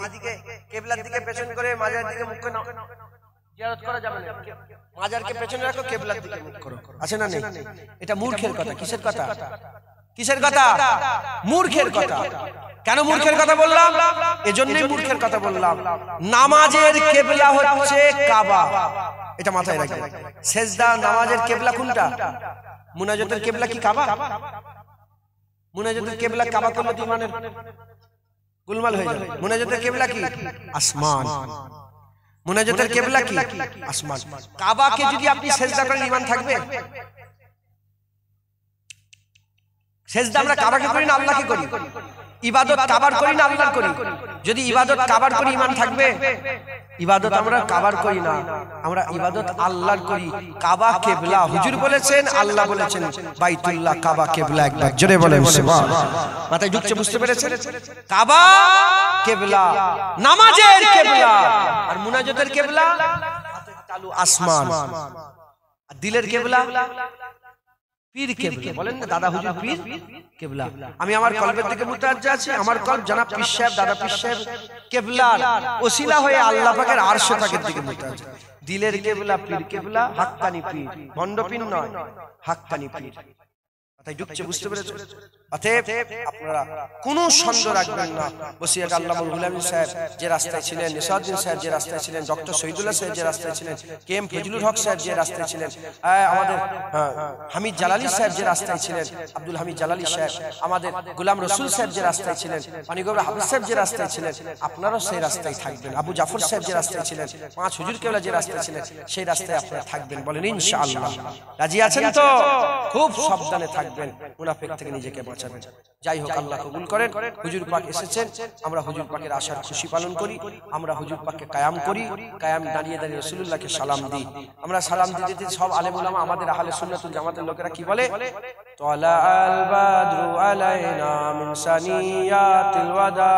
এইদিকে কেবলার দিকে পেছন করে মাজারের দিকে মুখ করে জিয়ারত করা যাবে না, মাজারকে পেছনে রাখো, কেবলার দিকে মুখ করো। আছে না নেই? এটা মূর্খের কথা। কিসের কথা? কিসের কথা? মূর্খের কথা। কেন মূর্খের কথা বললাম? এজন্যই মূর্খের কথা বললাম, নামাজের কেবলা হচ্ছে কাবা, এটা মাথায় রাখবেন। সেজদা নামাজের কেবলা কোনটা? মুনাজাতের কেবলা কি কাবা? মুনাজাতের কেবলা কাবা করলে তো ইমানের গোলমাল হয়ে যাবে। মুনাজাতের কেবলা কি? আসমান। মুনাজাতের কেবলা কি? আসমান। কাবাকে যদি আপনি সেজদা করেন, ঈমান থাকবে? সেজদা আমরা কাবাকে করি না আল্লাহকে করি? ইবাদত কাবার করি না আল্লাহর করি? যদি ইবাদত কাবার করি, ঈমান থাকবে? ইবাদত আমরা কাবার করি না, আমরা ইবাদত আল্লাহর করি। কাবা কিবলা, হুজুর বলেছেন, আল্লাহ বলেছেন, বাইতুল্লাহ কাবা কিবলা। একবার জোরে বলেন সুবহানাল্লাহ। মাথায় ঢুকছে? বুঝতে পেরেছেন? কাবা কিবলা, নামাজের কিবলা, আর মুনাজাতের কিবলা তালু আসমান, আর দিলের কিবলা পীর কেবলা। বলেন না দাদা হুজুর পীর কেবলা। আমি আমার কলবের দিকে মুতাজ্জা আছি, আমার কলব জনাব পীর সাহেব, দাদা পীর সাহেব কেবলার ওসিলা হয়ে আল্লাহ পাকের আরশ পাকের দিকে মুতাজ্জা। দিলের কেবলা পীর কেবলা, হাক্কানি পীর, ভণ্ড পীর নয়, হাক্কানি পীর। তাই ঢুকছে? বুঝতে পেরেছেন? অতএব আপনারা কোনো সন্দেহ রাখবেন না, বসিরহাট আল্লামা গুলামী সাহেব যে রাস্তায় ছিলেন, নিসাউদ্দিন সাহেব যে রাস্তায় ছিলেন, ডক্টর শহীদুল্লাহ সাহেব যে রাস্তায় ছিলেন, কে এম ফজলুল হক সাহেব যে রাস্তায় ছিলেন, আমাদের হামিদ জালালি সাহেব যে রাস্তায় ছিলেন, আব্দুল হামিদ জালালি সাহেব, আমাদের গোলাম রসুল সাহেব যে রাস্তায় ছিলেন, পানিগোবরা হাফিজ সাহেব যে রাস্তায় ছিলেন, আপনারাও সেই রাস্তায় থাকবেন। আবু জাফর সাহেব যে রাস্তায় ছিলেন, পাঁচ হুজুর কেবলা যে রাস্তায় ছিলেন, সেই রাস্তায় আপনারা থাকবেন। বলেন ইনশাআল্লাহ। রাজি আছেন তো? খুব সাবধানে থাকবেন, মুনাফিক থেকে নিজেকে বাঁচাবেন। যাই হোক, আল্লাহ কবুল করেন। হুজুর পাক এসেছেন, আমরা হুজুর পাকের আশার খুশি পালন করি, আমরা হুজুর পাককে কায়াম করি, কায়াম দাঁড়িয়ে দাঁড়িয়ে রাসূলুল্লাহকে সালাম দিই। আমরা সালাম দিতে দিতে সব আলেম উলামা, আমাদের আহলে সুন্নাতুল জামাতের লোকেরা কি বলে? তালাআল বাদরু আলাইনা মিন সানিয়াতিল ওয়াদা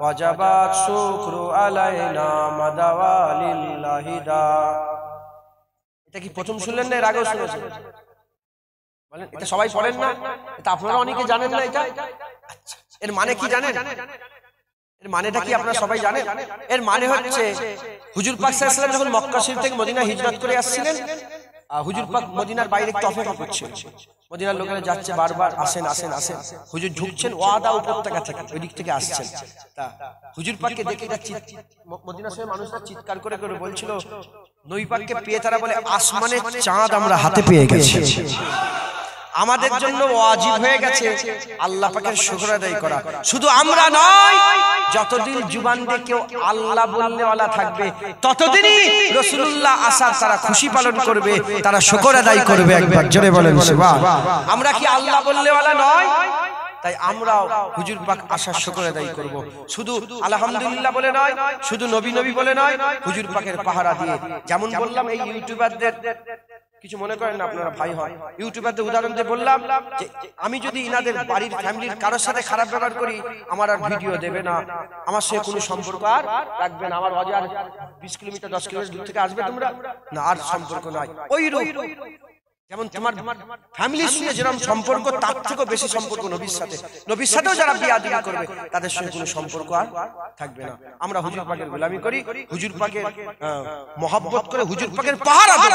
ওয়াজাবাত শুকরু আলাইনা মাদাওয়ালিল্লাহি দা। এটা কি প্রথম শুনলেন না, এর আগেও শুনেছেন? বলেন, এটা সবাই পড়েন না? এটা আপনারা অনেকে জানেন না। এটা আচ্ছা, এর মানে কি জানেন? এর মানেটা কি আপনারা সবাই জানেন? এর মানে হচ্ছে হুজুর পাক সাল্লাল্লাহু আলাইহি ওয়াসাল্লাম যখন মক্কা শরীফ থেকে মদিনা হিজরত করে আসছিলেন, হুজুর পাক মদিনার বাইরে একটু অপেক্ষা করছেন। মদিনার লোকেরা যাচ্ছে, বারবার আসেন আসেন আসেন। হুজুর ঝুঁকছেন, ওয়াদা উপত্যকা থেকে, ওই দিক থেকে আসছেন। তা হুজুর পাককে দেখে যাচ্ছে, মদিনা শহরের মানুষরা চিৎকার করে করে বলছিল, নবী পাককে পেয়ে তারা বলে, আসমানের চাঁদ আমরা হাতে পেয়ে গেছি। আমাদের জন্য ওয়াজিব হয়ে গেছে আল্লাহ পাকের শুকর আদায় করা। শুধু আমরা নয়, যতদিন জুবান দিয়ে কেউ আল্লাহ বলনেওয়ালা থাকবে ততদিনই রাসূলুল্লাহ আসার তারা খুশি পালন করবে, তারা শুকর আদায় করবে। একবার জোরে বলেন সুবহানাল্লাহ। আমরা কি আল্লাহ বলনেওয়ালা নয়? তাই আমরাও হুজুর পাক আসার শুকর আদায় করব। শুধু আলহামদুলিল্লাহ বলে নয়, শুধু নবী নবী বলে নয়, হুজুর পাকের পাহারা দিয়ে। যেমন বললাম এই ইউটিউবারদের, কিছু মনে করেন না আপনারা ভাই হয়, ইউটিউবারদের উদাহরণ দিয়ে বললাম যে আমি যদি ইনাদের বাড়ির ফ্যামিলির কারোর সাথে খারাপ ব্যবহার করি, আমার আর ভিডিও দেবে না, আমার সাথে কোনো সম্পর্ক আর রাখবে না। আমার বাজার 20 কিলোমিটার 10 কিলোমিটার দূর থেকে আসবে তোমরা না, আর সম্পর্ক নাই। ওই রূপ যেমন তোমার ফ্যামিলির সঙ্গে যেরকম সম্পর্ক, তার থেকেও বেশি সম্পর্ক নবীর সাথে। নবীর সাথেও যারা বিয়াদবি করবে তাদের সঙ্গে কোনো সম্পর্ক আর থাকবে না। আমরা হুজুর পাকের গোলামি করি, হুজুর পাকের মহব্বত করে হুজুর পাকের পাহারা দেব।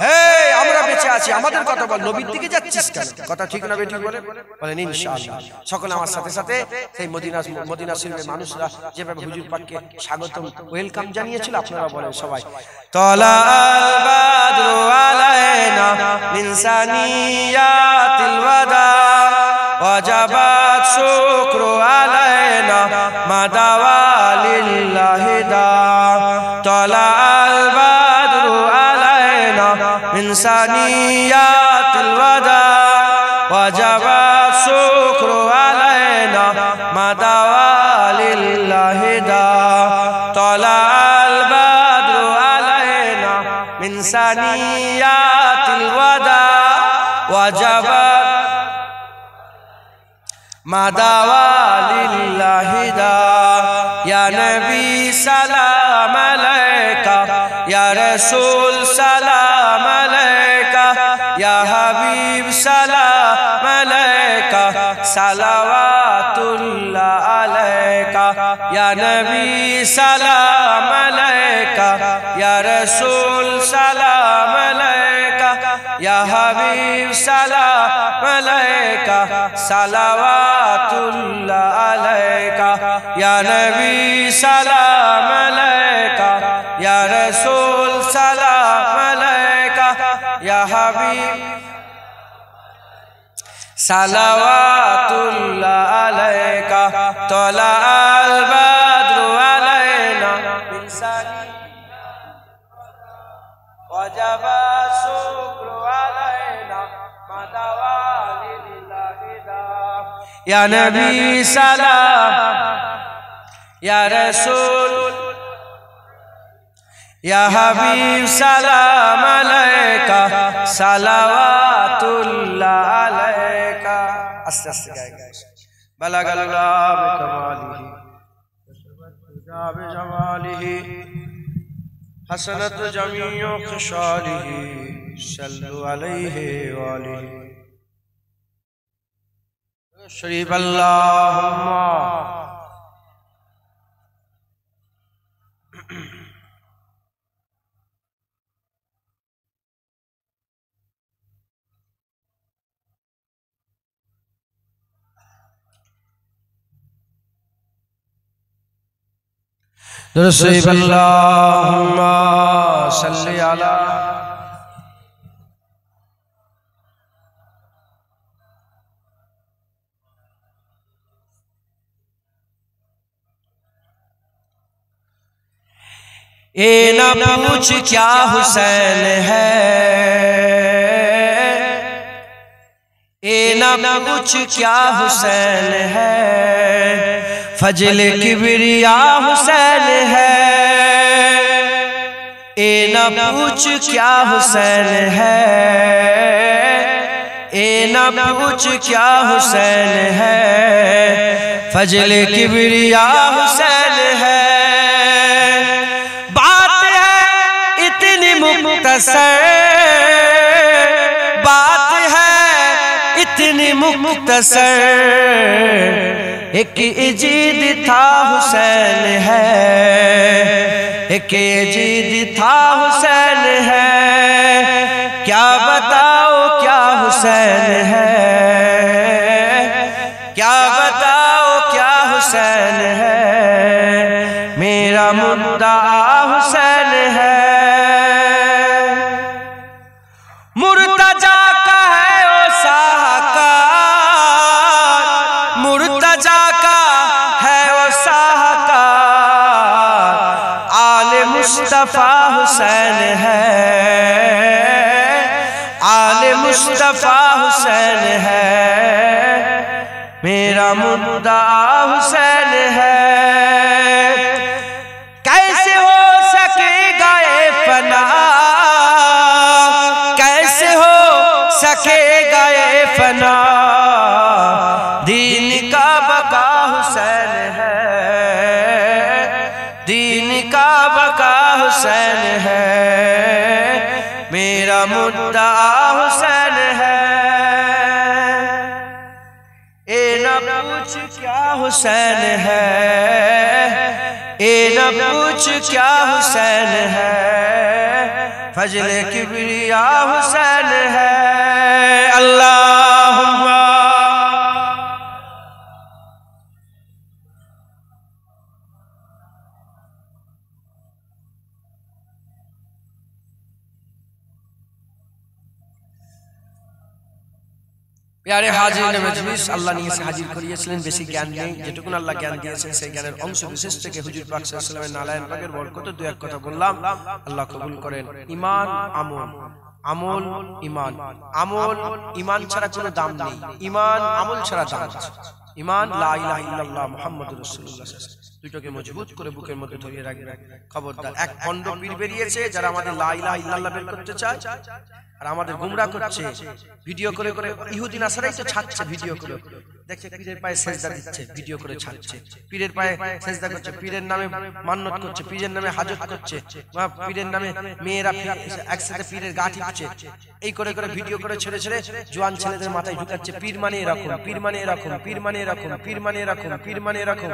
হে আমরা বেঁচে আছি, আমাদের কথা বল, নবীর দিকে যাচ্ছিস কেন? কথা ঠিক না বেঠিক বলেন? বলেন ইনশাআল্লাহ। সকলে আমার সাথে সাথে সেই মদিনা শরীফের মানুষরা যেভাবে হুজুর পাককে স্বাগতম ওয়েলকাম জানিয়েছিল, আপনারা বলেন সবাই তালাল বাদরু আলাইনা মিন সানিয়াতিল ওয়াদা ওয়াজাবাত শুকরু আলাইনা মাদাওয়ালিল্লাহি দা তালাল বাদরু আলাইনা মিন সানিয়াতিল ওয়াদা ওয়াজাবাত শুকরু আলাইনা মাদাওয়ালিল্লাহি দা তালাল বাদরু আলাইনা মিন সানিয়াতিল ওয়াদা ওয়াজাবাত মাদাওয়ালিল্লাহি দা ইয়া নবী সালাম আলাইকা ইয়া রাসূল সালাম আলাইকা ইয়া হাবিব সালাম আলাইকা সালাওয়াতুল্লাহ আলাইকা ইয়া নবী সালাম আলাইকা ইয়া রাসূল সালাম আলাইকা ইয়া হাবিব সালাম আলাইকা সালাওয়াতুল্লাহ আলাইকা ইয়া নবী সালাম আলাইকা ইয়া রাসূল সালাম আলাইকা ইয়া হাবিব সালাওয়াতুল্লাহ আলাইকা তালাল বাদরু আলাইনা মিন সানিয়াতিল ওয়াজাবা শুকরু আলাইনা মাদাওয়ালিল্লাহি দা ইয়া নবী সালাম ইয়া রাসূল ইয়া হাবিব সালাম আলাইকা সালাওয়াতুল্লাহ আলাইকা। আস্তে আস্তে গায়ে গায়ে বালাগাল্লাহ বিকামালিহি ওয়াসাবাতুজা বিজামালিহি হাসানাতু জামিউ খিসালিহি সাল্লু আলাইহি ওয়া আলিহি শরীফ আল্লাহুম্মা शरीफ अल्लाहुम्मा सल्ली अला ए ना पूछ क्या हुसैन है, ए ना पूछ क्या हुसैन है, फजल किबरिया हुसैन है। ए ना पूछ क्या हुसैन है, ए ना पूछ क्या हुसैन है, फजल किबरिया हुसैन है। बात है इतनी मुख्तसर, बात है इतनी मुख्तसर, एक इजीद था हुसैन है, एक इजीद था हुसैन है। क्या बताओ क्या हुसैन है, क्या बताओ क्या हुसैन है, मेरा मुद्दा हुसैन है। मुर्तजा का है ओ सा मुस्तफा हुसैन है, आले मुस्तफा हुसैन है, मेरा मुद्दा हुसैन है। कैसे हो सकेगा ये फना, कैसे हो सकेगा ये फना, दीन का बका हुसैन है, दीन का बका हुसैन है, मेरा मुद्दा हुसैन है। ए न पूछ क्या हुसैन है, ए न पूछ क्या हुसैन है, फजले किबरिया हुसैन है। अल्लाहुम्मा प्यारे हाजिরিन मजलिस, আল্লাহ নিয়ে এসে হাজির করিয়েছিলেন। বেশি জ্ঞান নেই, যেটুকুন আল্লাহ জ্ঞান দিয়েছেন সেই জ্ঞানের অংশ বিশেষ থেকে হুজুর পাক সাল্লাল্লাহু আলাইহি ওয়াসাল্লামের নালায়েন পাকের বরকতে দু এক কথা বললাম, আল্লাহ কবুল করেন। ঈমান আমল, আমল ঈমান, আমল ঈমান ছাড়া কোনো দাম নেই, ঈমান আমল ছাড়া দাম আছে। ঈমান লা ইলাহা ইল্লাল্লাহ মুহাম্মাদুর রাসূলুল্লাহ সাল্লাল্লাহু আলাইহি ওয়াসাল্লাম, দুটোকে মজবুত করে বুকের মধ্যে ধরিয়ে রাখবেন। খবরদার, এক ভণ্ড পীর বেরিয়েছে যারা আমাদের লা ইলাহা ইল্লাল্লাহ বের করতে চায় আর আমাদের গুমরাহ করছে, ভিডিও করে করে। ইহুদি নাসারাই তো ছাড়ছে ভিডিও করে, দেখছে পীরের পায়ে সেজদা দিচ্ছে, ভিডিও করে ছাড়ছে, পীরের পায়ে সেজদা করছে, পীরের নামে মান্নত করছে, পীরের নামে হাজত করছে, পীরের নামে মেয়েরা একসাথে পীরের গা টিপছে, এই করে করে ভিডিও করে ছেড়ে ছেড়ে জোয়ান ছেলেদের মাথায় ঢুকাচ্ছে পীর মানে এরকম, পীর মানে এরকম, পীর মানে এরকম, পীর মানে এরকম, পীর মানে এরকম।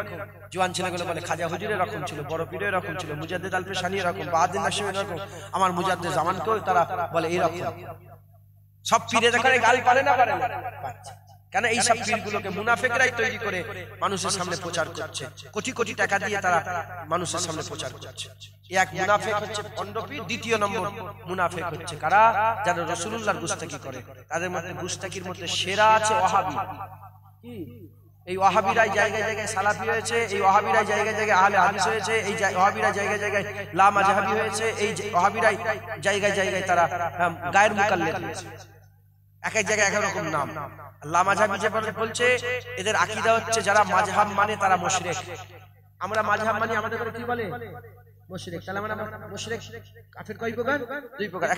জোয়ান ছেলেগুলো বলে খাজা হুজুর এরকম ছিল, বড় পীর এরকম ছিল, মুজাদ্দিদ আল পেশানি এরকম, বাহাদুর নাশিম এরকম, আমার মুজাদ্দিদ জামানকেও তারা বলে এরকম। সব পীরের এখানে গাল পারে না, পারে না, কেন? এই সব পীরগুলোকে মুনাফিকরাই তৈরি করে মানুষের সামনে প্রচার করছে, কোটি কোটি টাকা দিয়ে তারা মানুষের সামনে প্রচার করছে। এক মুনাফিক হচ্ছে ভণ্ড পীর, দ্বিতীয় নম্বর মুনাফিক হচ্ছে কারা? যারা রাসূলুল্লাহর গুস্তাকি করে। তাদের মধ্যে গুস্তাকির মধ্যে সেরা আছে ওয়াহাবি। এই ওয়াহাবিরাই জায়গায় জায়গায় সালাফি হয়েছে, এই ওয়াহাবিরাই জায়গায় জায়গায় আহলে হাদিস হয়েছে, এই ওয়াহাবিরা জায়গায় জায়গায় লা মাযহাবি হয়েছে, এই ওয়াহাবিরাই জায়গায় জায়গায় তারা গায়ের মুকাল্লিদ হয়েছে। এক এক জায়গায় এক রকম নাম। লা মাযহাবি যে বলছে এদের আকীদা হচ্ছে যারা মাযহাব মানে তারা মুশরিক। আমরা মাযহাব মানি, আমাদের করে কি বলে? মুশরিক। তাহলে আমরা মুশরিক কাফের কয় প্রকার? দুই প্রকার,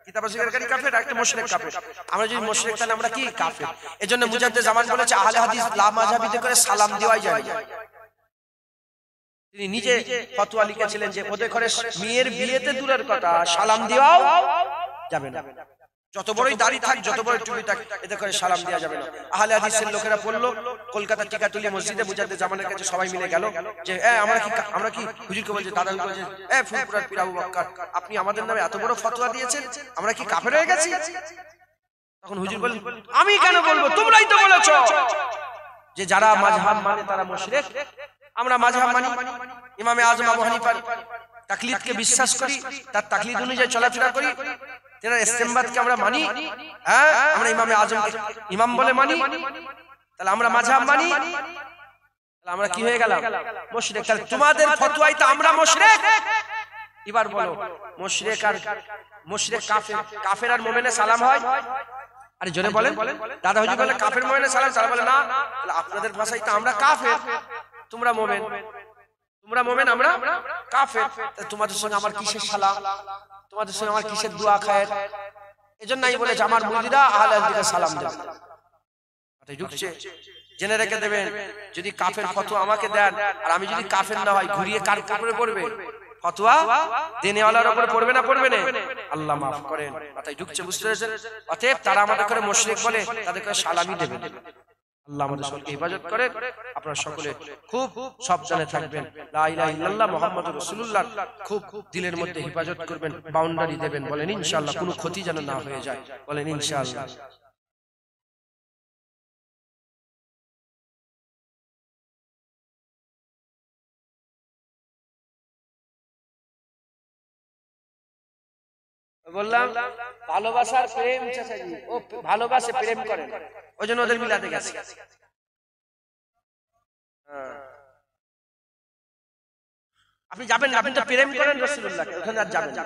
কিতাব অস্বীকারী কাফের, একটা মুশরিক কাফের। আমরা যদি মুশরিক তাহলে আমরা কি? কাফের। এজন্য মুজাদ্দিদ জামান বলেছে আহলে হাদিস লা মাযহাবিতে করে সালাম দেওয়াই যায়। তিনি নিজে ফতোয়া লিখেছিলেন যে ওদের ঘরে মেয়ের বিয়েতে দূরের কথা সালাম দেওয়াও যাবে না, যত বড়ই দাড়ি থাক, যত বড় টুপি থাক, এদের করে সালাম দেওয়া যাবে না। আহলে হাদিসের লোকেরা বলল, কলকাতা টিকাটুলি মসজিদে মুজাদ্দিদ জামানের কাছে সবাই মিলে গেল যে আমরা কি হুজুরকে বলছে, দাদা বলছে, ফুলপুরার পীর আবু বকর, আপনি আমাদের নামে এত বড় ফতোয়া দিয়েছেন, আমরা কি কাফের হয়ে গেছি? তখন হুজুর বলেন, আমি কেন বলবো, তোমরাই তো বলেছো যে যারা মাযহাব মানে তারা মুশরিক। আমরা মাযহাব মানি, ইমামে আযম আবু হানিফার তাকলিদকে বিশ্বাস করি, তার তাকলিদ অনুযায়ী চলাফেরা করি, তেনার ইস্তেমবাদকে আমরা মানি। হ্যাঁ, আমরা ইমামে আযমকে ইমাম বলে মানি, তাহলে আমরা মাযহাব মানি, তাহলে আমরা কি হয়ে গেলাম? মুশরিক। তাহলে তোমাদের ফতোয়ায় তো আমরা মুশরিক। এবার বলো, মুশরিক আর মুশরিক কাফের, কাফের আর মুমিনের সালাম হয়? আরে জোরে বলেন। দাদা হুজুর বলে কাফের মুমিনের সালাম, তারা বলে না, তাহলে আপনাদের ভাষায় তো আমরা কাফের, তোমরা মুমিন, তোমরা মুমিন, আমরা কাফের। তোমাদের সঙ্গে আমার কিসের সালাম, তোমাদের সঙ্গে আমার কিসের দোয়া খায়ের? এজন্যই বলেছে আমার মুরিদরা আহলে হাদিসকে সালাম দেবে। মাথায় ঢুকছে? জেনে রেখে দেবেন, যদি কাফের ফতোয়া আমাকে দেন আর আমি যদি কাফের না হয়, ঘুরিয়ে কার উপরে পড়বে? ফতোয়া দেনেওয়ালার উপরে পড়বে না, পড়বে না? আল্লাহ মাফ করেন। মাথায় ঢুকছে? বুঝতে পেরেছেন? অতএব তারা আমাদের করে মুশরিক বলে, তাদেরকে সালামই দেবে। আল্লাহ আমাদের সকলকে হেফাজত করেন। আপনারা সকলে খুব সাবধানে থাকবেন। লা ইলাহা ইল্লাল্লাহ মুহাম্মাদুর রাসূলুল্লাহ খুব দিলের মধ্যে হেফাজত করবেন, বাউন্ডারি দেবেন। বলেন ইনশাআল্লাহ, কোনো ক্ষতি যেন না হয়ে যায়। বলেন ইনশাআল্লাহ। বললাম ভালোবাসার প্রেম, চাচাজি ও ভালোবাসে, প্রেম করে, ওই জন্য ওদের মিলাতে গেছে। আপনি যাবেন না, আপনি তো প্রেম করেন রাসূলুল্লাহকে, ওখানে আর যাবেন না,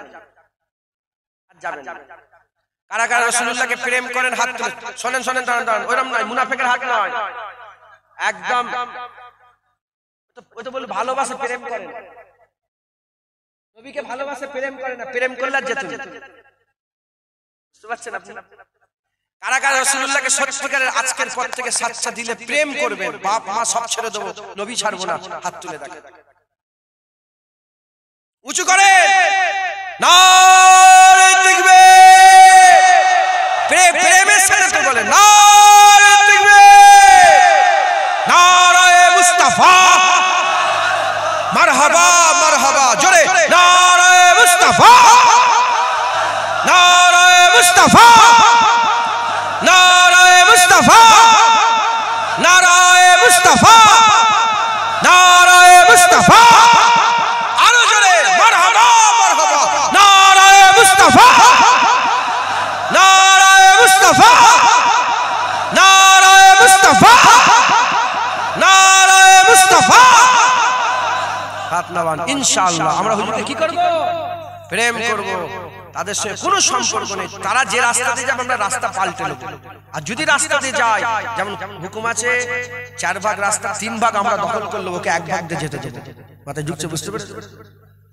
আর যাবেন না। কারা কারা রাসূলুল্লাহকে প্রেম করেন হাত তুলে, শুনেন শুনেন, দাঁড়ান, ওরকম নয়, মুনাফিকের হাত নয়, একদম ওই তো বলে ভালোবাসে প্রেম করেন, নবীকে ভালোবাসে প্রেম করে না, প্রেম করলে যেত। বুঝতে পারছেন আপনি? কারা কারা রাসূলুল্লাহকে সত্যিকারের আজকের পর থেকে সাচ্চা দিলে প্রেম করবেন, বাপ মা সব ছেড়ে দেবো, নবী ছাড়বো না, হাত তুলে দেখেন, উঁচু করে নারে তাকবীর, প্রেমের সাথে তো বলেন নারে তাকবীর, নারে মুস্তাফা, মারহাবা মারহাবা, জোরে নারে মুস্তাফা, নারে মুস্তাফা, নারে মুস্তাফা, নারে মুস্তাফা, নারে মুস্তাফা, আরো জোরে মারহাবা মারহাবা, নারে মুস্তাফা, নারে মুস্তাফা, নারে মুস্তাফা, নারে মুস্তাফা। হাত নামান, ইনশাআল্লাহ আমরা হুজুরকে কি করব? প্রেম করব। তাদের সাথে কোনো সম্পর্ক নেই, তারা যে রাস্তা দিয়ে যাবে আমরা রাস্তা পাল্টে নেব। আর যদি রাস্তা দিয়ে যায়, যেমন হুকুম আছে 4 ভাগ রাস্তা 3 ভাগ আমরা দখল করলে ওকে 1 ভাগ দিয়ে যেতে যেতে মাথায় ঢুকছে, বুঝতে পেরেছেন?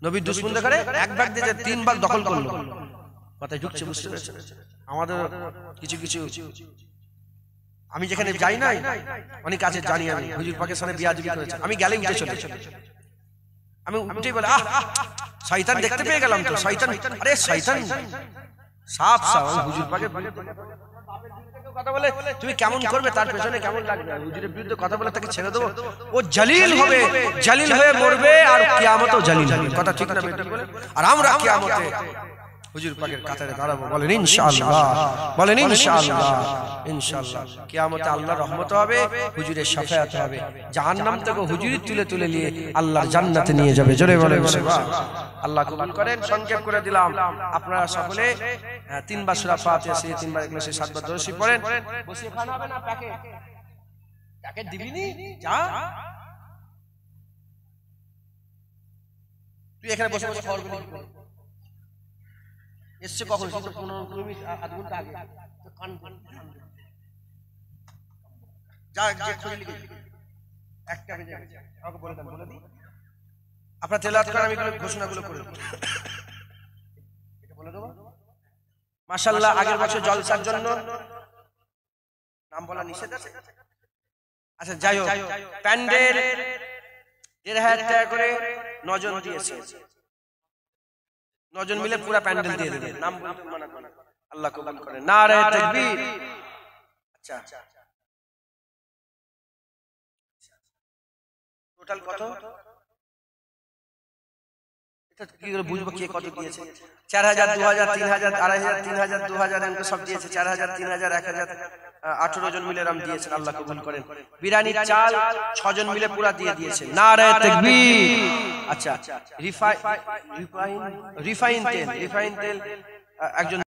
নবীর দুশমন দেখারে 1 ভাগ দিয়ে 3 ভাগ দখল করলো, মাথায় ঢুকছে, বুঝতে পেরেছেন? আমাদের কিছু কিছু, আমি যেখানে যাই না অনেক কাছে জানি, আমি হুজুর পাকিস্তানে বিয়াদবি করেছে, আমি গেলে উঠে চলে, আমি উঠেই বলে আহ শয়তান দেখতে পেয়ে গেলাম তো, শয়তান, আরে শয়তান সাফ সাফ হুজুর পাকে কথা বলে তুমি কেমন করবে, তার পেছনে কেমন লাগবে, হুজুরের বিরুদ্ধে কথা বলে তাকে ছেড়ে দেবো, ও জলিল হবে, জলিল হয়ে মরবে, আর কিয়ামতেও জলিল হবে, কথা ঠিক না বেটা বলে? আর আমরা কিয়ামতে হুজুর পাকের কাতারে দাঁড়াবো, বলেন ইনশাআল্লাহ, বলেন ইনশাআল্লাহ, ইনশাআল্লাহ। কিয়ামতে আল্লাহর রহমত হবে, হুজুরের শাফায়াত হবে, জাহান্নাম থেকে হুজুরি তুলে তুলে নিয়ে আল্লাহর জান্নাতে নিয়ে যাবে, জোরে বলেন সুবহানাল্লাহ। আল্লাহ কবুল করেন। সংক্ষেপ করে দিলাম, আপনারা সকলে 3 বার সূরা ফাতিহা, 3 বার ইখলাস, 7 বার দরুদ শরীফ পড়েন। বসে খানা হবে না, প্যাকেট প্যাকেট দিবিনি, যা তুই এখানে বসে বসে খাওয়ার গুলো এসছে কখন? 15 মিনিট, আধ ঘন্টা আগে। যা যে খুলে লিখে একটা বেজে গেছে, আমাকে বলে দেন, বলে দিই আপনারা তেলাওয়াত করেন, আমি ঘোষণাগুলো করে দেব, এটা বলে দেব। মাশাআল্লাহ, আগের বছর জলসার জন্য নাম বলা নিষেধ আছে, আচ্ছা যাই হোক, প্যান্ডেল 1500 টাকা করে 9 জন দিয়েছে, 9 জন মিলে পুরো প্যান্ডেল দিয়ে দেবে, নাম বলতে মানা করে, আল্লাহ কবুল করেন, নারে তাকবীর। আচ্ছা টোটাল কত? এটা কি করে বুঝবো কে কত দিয়েছে? 4000, 2000, 3000, 2500, 3000, 2000 এমন সব দিয়েছে, 4000, 3000, 1000, 18 জন মিলে রাম দিয়েছেন, আল্লাহ কবুল করেন। বিরিয়ানির চাল 6 জন মিলে পুরো দিয়ে দিয়েছেন, নারে তাকবীর। আচ্ছা, রিফাইন তেল একজন